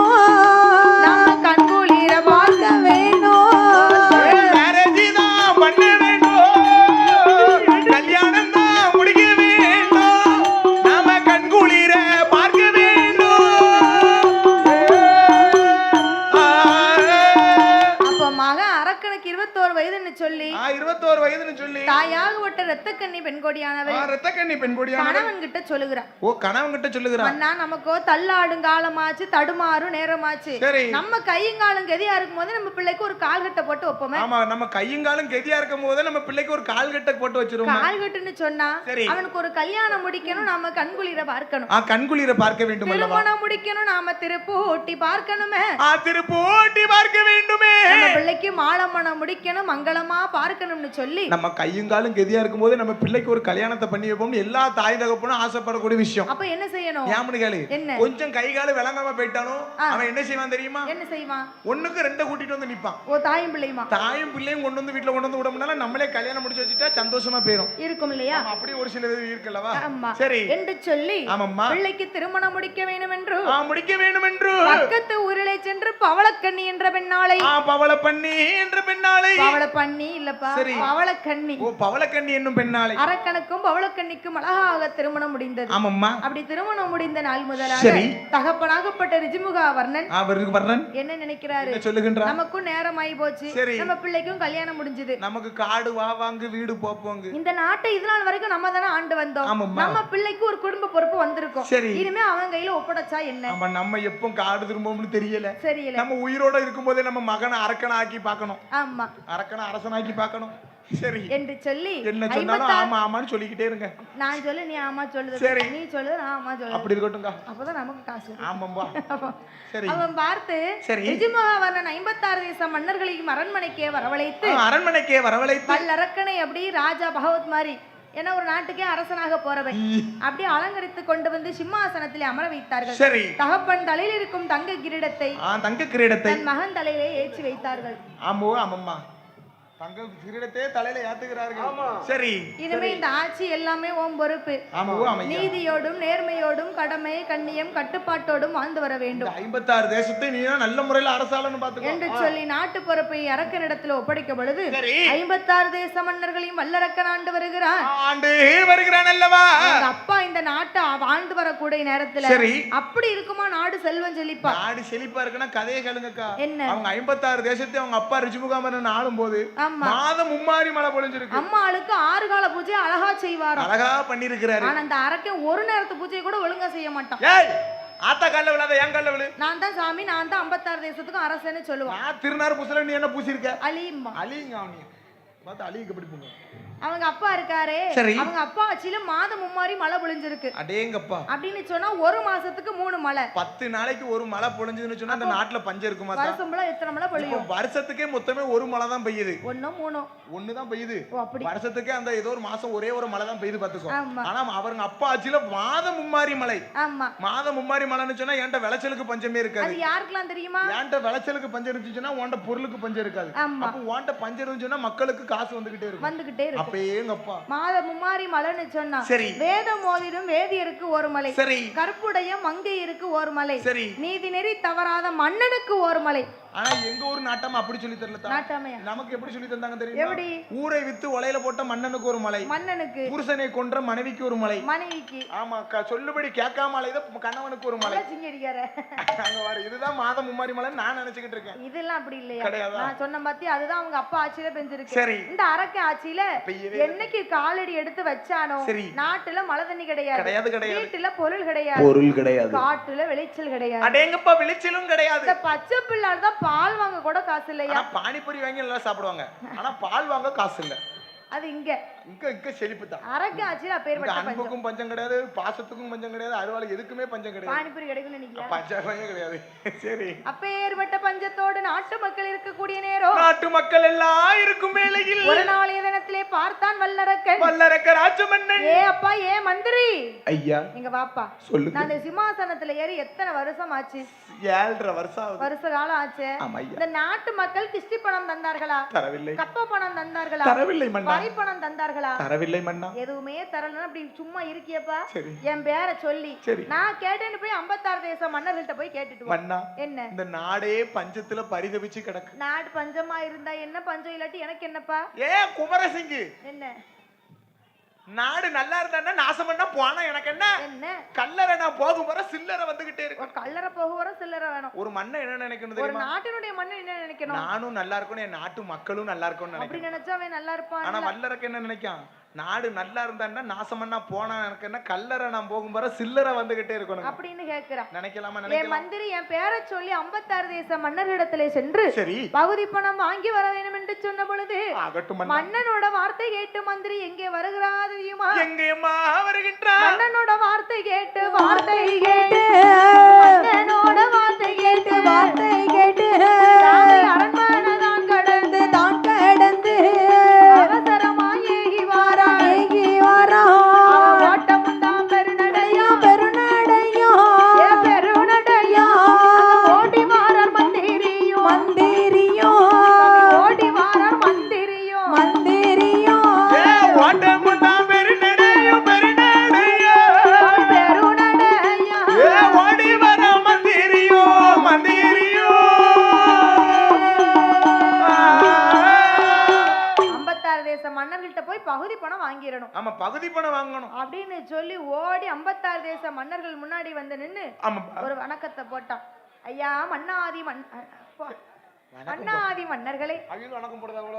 சொல்லி 21 வயதுன்னு சொல்லி தாயாகப்பட்ட ரத்தக்கண்ணி பெண்கொடியானவள் ரத்தக்கண்ணி பெண்கொடியானவள் கணவன் கிட்ட சொல்லுகிறான். ஓ கணவன் கிட்ட சொல்லுகிறான். அண்ணா நமக்கோ தள்ளாடும் காலமாச்சு, தடுமாறும் நேரமாச்சு. நம்ம கையங்காலம் கெதியா இருக்கும் போது நம்ம பிள்ளைக்கு ஒரு கால்கட்டை போட்டு வைப்போமே. ஆமா, நம்ம கையங்காலம் கெதியா இருக்கும் போது நம்ம பிள்ளைக்கு ஒரு கால்கட்டை போட்டு வச்சிருவோம். கால்கட்டுன்னு சொன்னா அவனுக்கு ஒரு கல்யாணம் முடிக்கணும், நாம கண்குளிர பார்க்கணும். கண்குளிர பார்க்க வேண்டும். திருமணம் முடிக்கணும், நாம திருப்பூட்டி பார்க்கணுமே. திருப்பூட்டி பார்க்க வேண்டுமே. நம்ம பிள்ளைக்கு மாலமணம் முடிக்கணும், மங்களமா பார்க்கணும்னு சொல்லி நம்ம கையங்காலம் கெதியா இருக்கும் போது நம்ம பிள்ளைக்கு ஒரு கல்யாணத்தை பண்ணி வைப்போம். எல்லா தாய் தகப்பனும் ஆசைப்படக்கூடிய விஷயம். அப்ப என்ன செய்யணும்? என்ன கொஞ்சம் கை கால விளங்காம போயிட்டாலும் அவன் என்ன செய்வான் தெரியுமா? என்ன செய்வான்? ஒண்ணுக்கு ரெண்ட கூட்டிட்டு வந்து நிப்பான். ஓ தாயும் பிள்ளையுமா? தாயும் பிள்ளையும் கொண்டு வந்து வீட்டுல கொண்டு வந்து விடமுனால நம்மளே கல்யாணம் முடிச்சு வச்சுட்டா சந்தோஷமா போயிரும் இருக்கும் இல்லையா? அப்படி ஒரு சில பேர் இருக்கல்லவா? சரி என்று சொல்லி ஆமாம்மா பிள்ளைக்கு திருமணம் முடிக்க வேண்டும் என்று முடிக்க வேண்டும் என்று பக்கத்து ஊரிலே சென்று பவளக்கண்ணி என்ற பெண்ணாளை பவளப்பண்ணி என்ற பெண்ணாளை பவளப்பண்ணி இல்லப்பா பவளக்கண்ணி. ஓ பவளக்கண்ணி என்னும் பெண்ணாளை அரக்கனுக்கும் பவளக்கண்ணிக்கும் அழகாக திருமணம் முடிந்தது. ஆமாம்மா. அப்படி திருமணம் முடிந்த நாள் முதலாக தகப்பனாகப்பட்ட ரிஜிமுகா வர்ணன் என்ன நினைக்கிறாரு? சொல்லுகின்றார், நமக்கும் நேரம் ஆகி போச்சு, நம்ம பிள்ளைக்கும் கல்யாணம் முடிஞ்சது, நமக்கு காடு வாவாங்க வீடு போப்போங்க, இந்த நாட்டை இது நாள் வரைக்கும் நம்ம தானே ஆண்டு வந்தோம், நம்ம பிள்ளைக்கு ஒரு குடும்ப பொறுப்பு வந்திருக்கும், இனிமே அவன் கையில ஒப்படைச்சா என்ன? நம்ம எப்போ காடு திரும்பும்னு தெரியல. நம்ம உயிரோட இருக்கும்போதே நம்ம மகனை அரக்கனை ஆக்கி பார்க்கணும். ஆமா, அரக்கனை அரசனாக்கி பார்க்கணும். சரி என்று சொல்லி என்ன சொன்னாலும் ஆமா ஆமான்னு சொல்லிக்கிட்டே இருங்க. நான் சொல்லு, நீ ஆமா சொல்லுது, சரி நீ சொல்லு, நான் ஆமா சொல்லு, அப்படி இருக்கட்டும்ங்க. அப்பதான் நமக்கு காசு. ஆமாம்பா. சரி அவன் பார்த்து ரிஜிமகாவர்ணன் 56 தேச மன்னர்களையும் அரண்மனைக்கே வரவழைத்து பல்லரக்கனை அப்படி ராஜா பகவத் மாதிரி ஏன்னா ஒரு நாட்டுக்கே அரசனாக போறவன் அப்படியே அலங்கரித்து கொண்டு வந்து சிம்மாசனத்திலே அமர வைத்தார்கள். சரி தகப்பன் தலையில் இருக்கும் தங்க கிரீடத்தை தன் மகன் தலையிலே ஏற்றி வைத்தார்கள். ஆமோ ஆமம்மா, தங்க கிரீடத்தை தலையில ஏத்துகிறார்கள். சரி இனிமே இந்த ஆட்சி எல்லாமே உன் பொறுப்பு. நீதியோடும் நேர்மையோடும் கடமை கண்ணியம் கட்டுப்பாட்டோடும் வாழ்ந்து வர வேண்டும். 56 தேசத்தை நீ நல்ல முறையில் அரசாளன்னு பாத்துக்கோ என்று சொல்லி நாட்டு பொறுப்பை அரக்கனிடத்தில் ஒப்படைக்க பொழுது 56 தேச மன்னர்களையும் வல்லரக்கன் ஆண்டு வருகிறான் அல்லவா? அப்பா இந்த நாட்டை வாழ்ந்து வரக்கூடிய நேரத்துல அப்படி இருக்குமா நாடு செல்வம் செழிப்பா? நாடு செழிப்பா இருக்குன்னா கதையை கேளுங்கக்கா. என்ன அவங்க 56 தேசத்தை அவங்க அப்பா ரிஜிமுகாமரன் ஆளும் போது மாதம் மும்மாரி மழை பொழிஞ்சிருக்கு. அம்மாளுக்கு 6 கால பூஜை அழகா செய்வார், அழகா பண்ணிருக்கிறாரு. ஆனா அந்த அரக்கன் ஒரு நேரத்து பூஜையை கூட ஒழுங்கா செய்ய மாட்டான். ஆத்தா கால்ல விழாத என் கால்ல விழு, நான் தான் சாமி, நான் தான் 56 தேசத்துக்கும் அரசன்னு சொல்லுவான். திருநாறு பூசல நீ என்ன பூசிருக்க? அலியும்பா. அலிங்க அவனி பார்த்தா அலிக்கு எப்படி போங்க. அவங்க அப்பா இருக்காரே, அவங்க அப்பா ஆட்சியில மாதம் மும்மாரி மழை பொழிஞ்சிருக்கு. அடேங்கப்பா அப்படின்னு சொன்னா ஒரு மாசத்துக்கு 3 மழை, 10 நாளைக்கு ஒரு மழை பொழிஞ்சதுன்னு சொன்னா அந்த நாட்டுல பஞ்சம் இருக்குமா? வருஷம் ஃபுல்லா எத்தனை மழை பொழியும்? வருஷத்துக்கே மொத்தமே ஒரு மழை தான் பெய்யுது. ஒண்ணு தான் பெய்யுது வருஷத்துக்கே. அந்த ஏதோ ஒரு மாசம் ஒரே ஒரு மழை தான் பெய்யுது பாத்துக்கோ. ஆனா அவங்க அப்பா ஆட்சியில மாதம் மும்மாரி மழை. மாதம் மும்மாரி மழைன்னு சொன்னா என்கிட்ட விளைச்சலுக்கு பஞ்சமே இருக்காது. யாருக்கெல்லாம் தெரியுமா? என்கிட்ட விளைச்சலுக்கு பஞ்சம் இருந்துச்சுன்னா உன்கிட்ட பொருளுக்கு பஞ்சம் இருக்காது. அப்ப உன்கிட்ட பஞ்சம் இருந்துச்சுன்னா மக்களுக்கு காசு வந்துகிட்டே இருக்கும். மாத மும்மாரி மலைன்னு சொன்னா வேதம் ஓதிடும் வேதியருக்கு ஒரு மலை, கற்புடைய மங்கையருக்கு ஒரு மலை, நீதி நெறி தவறாத மன்னனுக்கு ஒரு மலை. ஆனா எங்க ஊர் நாட்டாம அப்படி சொல்லி தரல. நமக்கு எப்படி சொல்லி தந்தாங்க தெரியுமா? எப்படி? ஊரை வித்து ஒலையில போட்ட மன்னனுக்கு ஒரு மலை, மன்னனுக்கு புருஷனை கொன்ற மனைவிக்கு ஒரு மலை, மனைவிக்கு ஆமா சொல்லுபடி கேட்காம அலைத கணவனுக்கு ஒரு மலை. இதுதான் மாதம் மும்மாரி மலை நான் நினைச்சுக்கிட்டு இருக்கேன். இதெல்லாம் அப்படி இல்லையா? நான் சொன்ன பத்தி அதுதான் அவங்க அப்பா ஆட்சியில பெஞ்சிருக்கு. இந்த அரக்க ஆட்சியில என்னைக்கு காலடி எடுத்து வச்சானோ நாட்டுல மழை தண்ணி கிடையாது, வீட்டுல பொருள் கிடையாது, காட்டுல விளைச்சல் கிடையாது. அடேங்கப்பா விளைச்சலும் கிடையாது. பச்சை பிள்ளால் தான் பால் வாங்க கூட காசு இல்லையா? பானிபூரி வாங்கி நல்லா சாப்பிடுவாங்க, ஆனா பால் வாங்க காசு இல்ல. அது இங்க செழிப்பு தான். அரக்க ஆட்சியில அப்பேற்பட்ட அன்புக்கும் பஞ்சம் கிடையாது, பாசத்துக்கும் பஞ்சம் கிடையாது, அறுவாளை எதுக்குமே பஞ்சம் கிடையாது. பானிபூரி கிடைக்கும்னு நினைக்கிறேன், பஞ்சமே கிடையாது. சரி அப்பேற்பட்ட பஞ்சத்தோடு நாட்டு மக்கள் இருக்கக்கூடிய நேரம், நாட்டு மக்கள் எல்லாம் இருக்கும் வேளையில் ஒரு நாளைய தினத்திலே பார்த்தான் வல்லரக்க ராஜமன்னன். ஏ அப்பா, ஏ மந்திரி ஐயா, இங்க வாப்பா சொல்லு. நான் இந்த சிம்மாசனத்துல ஏறி எத்தனை வருஷம் ஆச்சு? 7.5 வருஷ காலம் ஆச்சு. இந்த நாட்டு மக்கள் கிஸ்டி பணம் தந்தார்களா? தரவில்லை. கப்ப பணம் தந்தார்களா? தரவில்லை மன்னா. வரி பணம் தந்தார்களா? தரவில்லை மன்னா. எதுவுமே தரலன்னா அப்படி சும்மா இருக்கியப்பா. என் பேரை சொல்லி நான் கேட்டேன்னு போய் 56 தேச மன்னர்கள்ட்ட போய் கேட்டுட்டு மன்னா, என்ன இந்த நாடே பஞ்சத்துல பரிதவிச்சு கிடக்கு. நாடு பஞ்சமா இருந்தா என்ன, பஞ்சம் இல்லாட்டி எனக்கு என்னப்பா? ஏ குமரசிங்கு என்ன நாடு நல்லா இருந்தா நாசம் பண்ணா போனா எனக்கு என்ன என்ன கல்லறை நான் போகும் வர சில்லறை வந்துகிட்டே இருக்கு. கல்லறை போக வர சில்லறை வேணும். ஒரு மண்ணை என்ன நினைக்கணும் ஒரு தெரியுமா? நாட்டினுடைய மண்ணை என்ன நினைக்கணும்? நானும் நல்லா இருக்கணும், என் நாட்டு மக்களும் நல்லா இருக்கணும்னு அப்படி நினைக்கிறேன். நினைச்சா அவன் நல்லா இருப்பான். ஆனா வல்லரக்கு என்ன நினைக்கான்? நாடு நல்லா இருந்தா நாசம் பண்ணா போனா எனக்கு என்ன கல்லறை நான் போகும் வர சில்லறை வந்துகிட்டே இருக்கணும் அப்படின்னு கேக்குறான். நினைக்கலாமா? என் நினைக்கலாம். மந்திரி என் பேரை சொல்லி 56 தேச மன்னர்களிடத்திலே சென்று சரி பகுதி பணம் வாங்கி வர வேண்டும் என்று சொன்ன பொழுது ஆகட்டும். மன்னனோட வார்த்தை கேட்டு மந்திரி எங்கே வருகிறா தெரியுமா? எங்கேயம்மா வருகின்றார்? மன்னனோட வார்த்தை கேட்டு மன்னனோட வார்த்தை கேட்டு சாமி அரண்மனை தான் கடந்து அவசரமாய் ஏகி வாரா ஓட்டமும் தான் பெருநடையா ஏ பெருநடையா ஓடி வாரர் மந்திரியும் ஓடி வாரர் மந்திரியும் ஏ ஓட்டமுண்டா பெருநடையும் பெருநடையா பெருநடையா ஏ ஓடி வர மந்திரியோ மந்திரியோ 56 தேச மன்னர்கள்ட்ட போய் பகுதி பணம் வாங்கிடணும். ஆமா பகுதி பணம் வாங்கணும் அப்படின்னு சொல்லி ஓடி 56 தேச மன்னர்கள் முன்னாடி வந்து நின்னு ஆமா ஒரு வணக்கத்தை போட்டான். ஐயா மன்னாதி மன்னாதி மன்னர்களே, அகில் வணக்கம் போடுதா கூட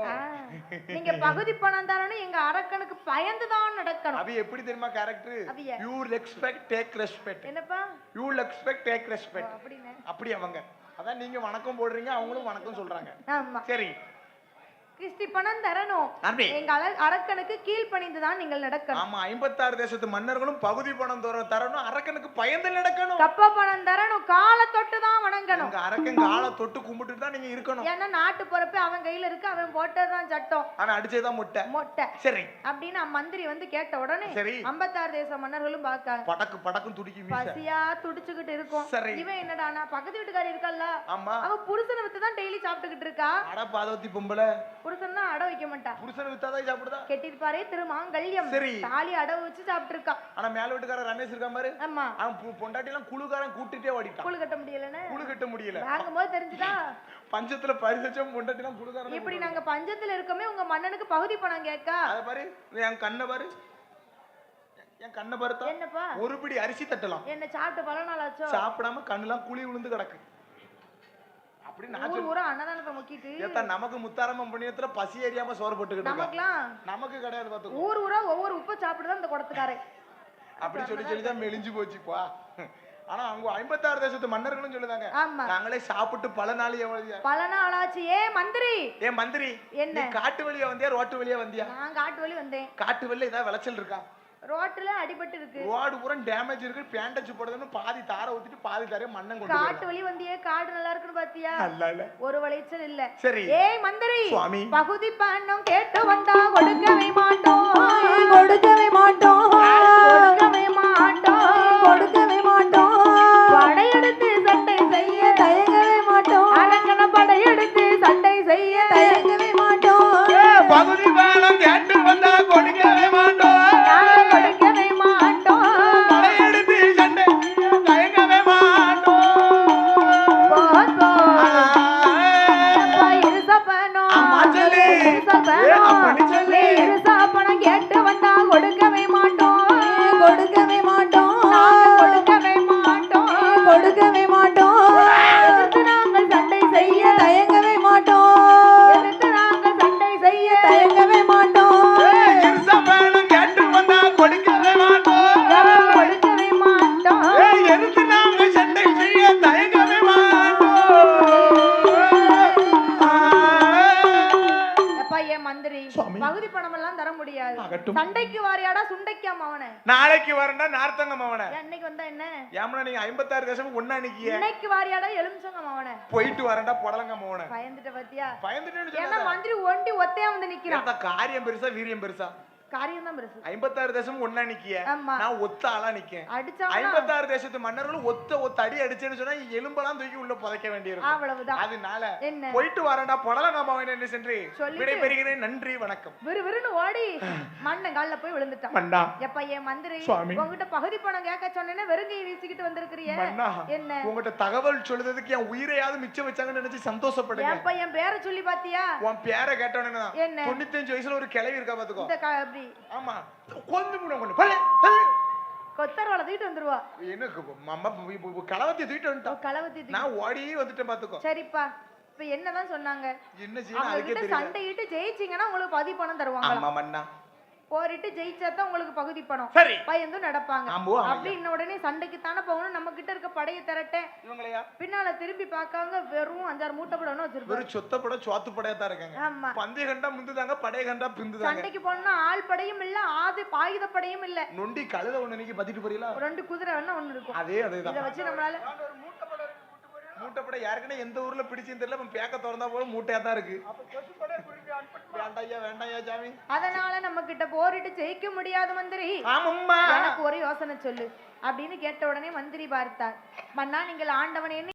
நீங்க பகுதி பணம் தரணும், எங்க அரக்கனுக்கு பயந்துதான் நடக்கணும். அவி எப்படி தெரியுமா கேரக்டர்? அவிய. You respect take respect. என்னப்பா யூ ரெஸ்பெக்ட் டேக் ரெஸ்பெக்ட். அப்படின்னு? அப்படி அவங்க அதான் நீங்க வணக்கம் போடுறீங்க, அவங்களும் வணக்கம் சொல்றாங்க. ஆமா சரி கிறிஸ்டி பணம் தரணும், அன்பே. எங்க அரக்கனுக்கு கீழ்ப்பணிந்துதான் நீங்கள் நடக்கணும். ஆமா 56 தேசத்து மன்னர்களும் பகுதி பணம் தரணும், அரக்கனுக்கு பயந்து நடக்கணும். கப்ப பணம் தரணும், காலை தொட்டு தான் வணங்கணும். உங்க அரக்கன் காலை தொட்டு கும்பிட்டு தான் நீங்க இருக்கணும். ஏன்னா நாட்டு பொறுப்பு அவன் கையில இருக்கு, அவன் போட்டதுதான் சட்டம். அவன் அடிச்சேதான் மொட்டை. சரி அப்படின்னு மந்திரி வந்து கேட்ட உடனே சரி 56 தேச மன்னர்களும் பார்க்காங்க. படக்கு துடிக்கி வீச பசியா துடிச்சுக்கிட்டு இருக்கும். சரி இவன் என்னடானா பக்கத்து வீட்டுக்காரி இருக்கல்ல, ஆமா அவ புருஷனை வித்து தான் டெய்லி சாப்பிட்டுக்கிட்டு இருக்கா. அட பாதவத்தி பொம்பளை புருஷன் தான் அட வைக்க மாட்டா, புருஷனை வித்தாதான் சாப்பிடுதா. கெட்டிருப்பாரே திருமாங்கல்யம், சரி தாலி அடவு வச்சு சாப்பிட்டு இருக்கா. ஆனா மேல வீட்டுக்காரர் ரமேஷ் இருக்கான் பாரு, ஆமா அவன் பொண்டாட்டி எல்லாம் குழுக்காரன் கூட்டிட்டே ஓடிட்டான். குழு கட்ட முடியலன்னு குழு கட்ட முடியல. வாங்கும்போது தெரிஞ்சுதா பஞ்சத்துல பரிசச்சம் பொண்டாட்டி எல்லாம் குழுக்காரன். இப்படி நாங்க பஞ்சத்துல இருக்கோமே, உங்க மன்னனுக்கு பகுதி பணம் கேட்க. அத பாரு என் கண்ணை பாரு, என் கண்ணை பாருத்தா. என்னப்பா ஒரு பிடி அரிசி தட்டலாம், என்ன சாப்பிட்டு பல நாள் ஆச்சோ, சாப்பிடாம கண்ணுலாம் குழி விழுந்து கிடக்கு. அப்படி நான் ஊரா அன்னதானத்தை முக்கிட்டு ஏத்தா நமக்கு முத்தாரம்மன் புண்ணியத்துல பசி அறியாம சோறு போட்டுக்கிட்டு நமக்குலாம் நமக்கு கிடையாது பாத்துக்கோ. ஊரா ஒவ்வொரு உப்பு சாப்பிட்டுதான் இந்த குடத்துக்காரே. அப்படி சொல்லிதான் மெலிஞ்சு போச்சுப்பா. ஆனா அவங்க 56 தேசத்து மன்னர்களும் சொல்லுதாங்க, ஆமா நாங்களே சாப்பிட்டு பல நாள் பல நாள் ஆச்சு. ஏ மந்திரி என்ன காட்டு வழியா வந்தியா ரோட்டு வழியா வந்தியா? நான் காட்டு வழி வந்தேன். காட்டு வழியில ஏதாவது விளைச்சல் இருக்கா? ரோட்ல அடிபட்டு இருக்கு, ரோடு பூரா டேமேஜ் இருக்கு, பேண்டேஜ் போடுறதுன்னு பாதி தார ஊத்திட்டு பாதி தாரே மண்ணம் கொண்டு காட்டு வழி வந்தியே, காடு நல்லா இருக்குன்னு பாத்தியா? இல்ல ஒரு விளைச்சல் இல்ல. சரி ஏய் மந்திரி, சுவாமி பகுதி பணம் கேட்டு வந்தா கொடுக்கவே மாட்டோம் படையெடுத்து சட்டை செய்ய தயங்கவே மாட்டோம், அரக்கன படையெடுத்து சட்டை செய்ய தயங்கவே மாட்டோம். பகுதி பணம் கேட்டு வந்தா கொடுக்கவே மாட்டோம், கொடுக்கவே மாட்டோம், படையெடுத்து சட்டை தயங்கவே மாட்டோம். பணம் கேட்டு வந்தா கொடுக்கவே மாட்டோம் நாங்கள் சண்டை செய்ய தயங்கவே மாட்டோம். கேட்டு வந்தா கொடுக்கவே மாட்டோம். எதிர்த்து நாங்க சண்டை செய்ய தயங்கவே மாட்டோம். மந்திரி பகுதி பணம் எல்லாம் தர முடியாது. ஆகட்டும். சண்டைக்கு வாரியாடா சுண்டைக்கா மவனே, நாளைக்கு வரண்டா நார்த்தங்க மவனே. இன்னைக்கு வந்தா என்ன? ஏமனா நீங்க 56 தேசம் ஒண்ணா நிக்கிய. இன்னைக்கு வாரியாடா எலுமிச்சங்க மவனே. போயிட்டு வரண்டா புடலங்க மவனே. பயந்துட்ட பாத்தியா? பயந்துட்டேன்னு ஏன்னா சொன்னா மந்திரி ஒண்டி ஒத்தையா வந்து நிக்கிறான். அந்த காரியம் பெருசா வீரியம் பெருசா? காரியம் தான் பெருசு. 56 தேசம் ஒண்ணா நிக்கிய, ஆமா. நான் ஒத்த ஆளா நிக்கேன். அடிச்சா 56 தேசத்து மன்னர்களும் ஒத்த அடி அடிச்சேன்னு சொன்னா எலும்பெல்லாம் தூக்கி உள்ள புதைக்க வேண்டியிருக்கும். அவ்வளவுதான். அதனால என்ன போயிட்டு வரண்டா புடலங்க மவனே என்று சென்று சொல்லிட்டு விடைபெறுகிறேன். நன்றி வணக்கம். விறுவிறுன்னு ஓடி மண்ணன் கால்ல போய் விழுந்துட்டான். மன்னா எப்ப என் மந்திரி சுவாமி உங்ககிட்ட பகுதி பணம் கேட்க சொன்னேன்னு வெறுங்கையை வீசிக்கிட்டு வந்திருக்கிறியே, மன்னா என்ன உங்ககிட்ட தகவல் சொல்றதுக்கு என் உயிரையாவது மிச்சம் வச்சாங்கன்னு நினைச்சு சந்தோஷப்படுங்க. எப்ப என் பேரை சொல்லி பாத்தியா? உன் பேரை கேட்டவனே என்ன 95 வயசுல ஒரு கிழவி இருக்கா பாத்துக்கோ. அப்படி நாய். ஆமா கொஞ்சம் கொண்டு பலே பலே கொத்தர் வளர்த்திட்டு வந்துருவா. எனக்கு மம்மா களவத்தி தூக்கிட்டு வந்துட்டோம். களவத்தி நான் ஓடி வந்துட்டேன் பாத்துக்கோ. சரிப்பா. இப்ப என்னதான் சொன்னாங்க? என்ன செய்யணும் அதுக்கே தெரியல. சண்டையிட்டு ஜெயிச்சீங்கன்னா உங்களுக்கு பதி பணம் தருவாங்க. ஆமா மண்ணா. போரிட்டு ஜெயிச்சாதான் உங்களுக்கு பகுதி பணம். சரி. பயந்து நடப்பாங்க. அப்படின்னு உடனே சண்டைக்கு தானே போகணும். நம்ம கிட்ட இருக்க படைய திரட்ட இவங்களையா பின்னால திரும்பி பார்க்காங்க. வெறும் 5-6 மூட்டை படம் வச்சிருப்பாங்க. வெறும் சொத்த பட சோத்து படையா தான் இருக்காங்க. ஆமா. பந்தய கண்டா முந்துதாங்க, படைய கண்டா பிந்துதாங்க. சண்டைக்கு போனா ஆள் படையும் இல்ல, ஆயுத படையும் இல்ல. நொண்டி கழுத ஒண்ணு நீங்க பத்திட்டு போறீங்களா? 2 குதிரை வேணா ஒண்ணு இருக்கும். அதேதான். இத வச்சு நம்மளால மூட்டைப்பட யாருக்குன்னா எந்த ஊர்ல பிடிச்சுன்னு தெரியல. பேக்க திறந்தா போல மூட்டையா தான் இருக்கு. வேண்டாயா சாமி. அதனால நம்ம கிட்ட போரிட்டு ஜெயிக்க முடியாத மந்திரி. ஆமாம்மா. எனக்கு ஒரு யோசனை சொல்லு அப்படின்னு கேட்ட உடனே மந்திரி பார்த்தார். மன்னா நீங்கள் ஆண்டவன்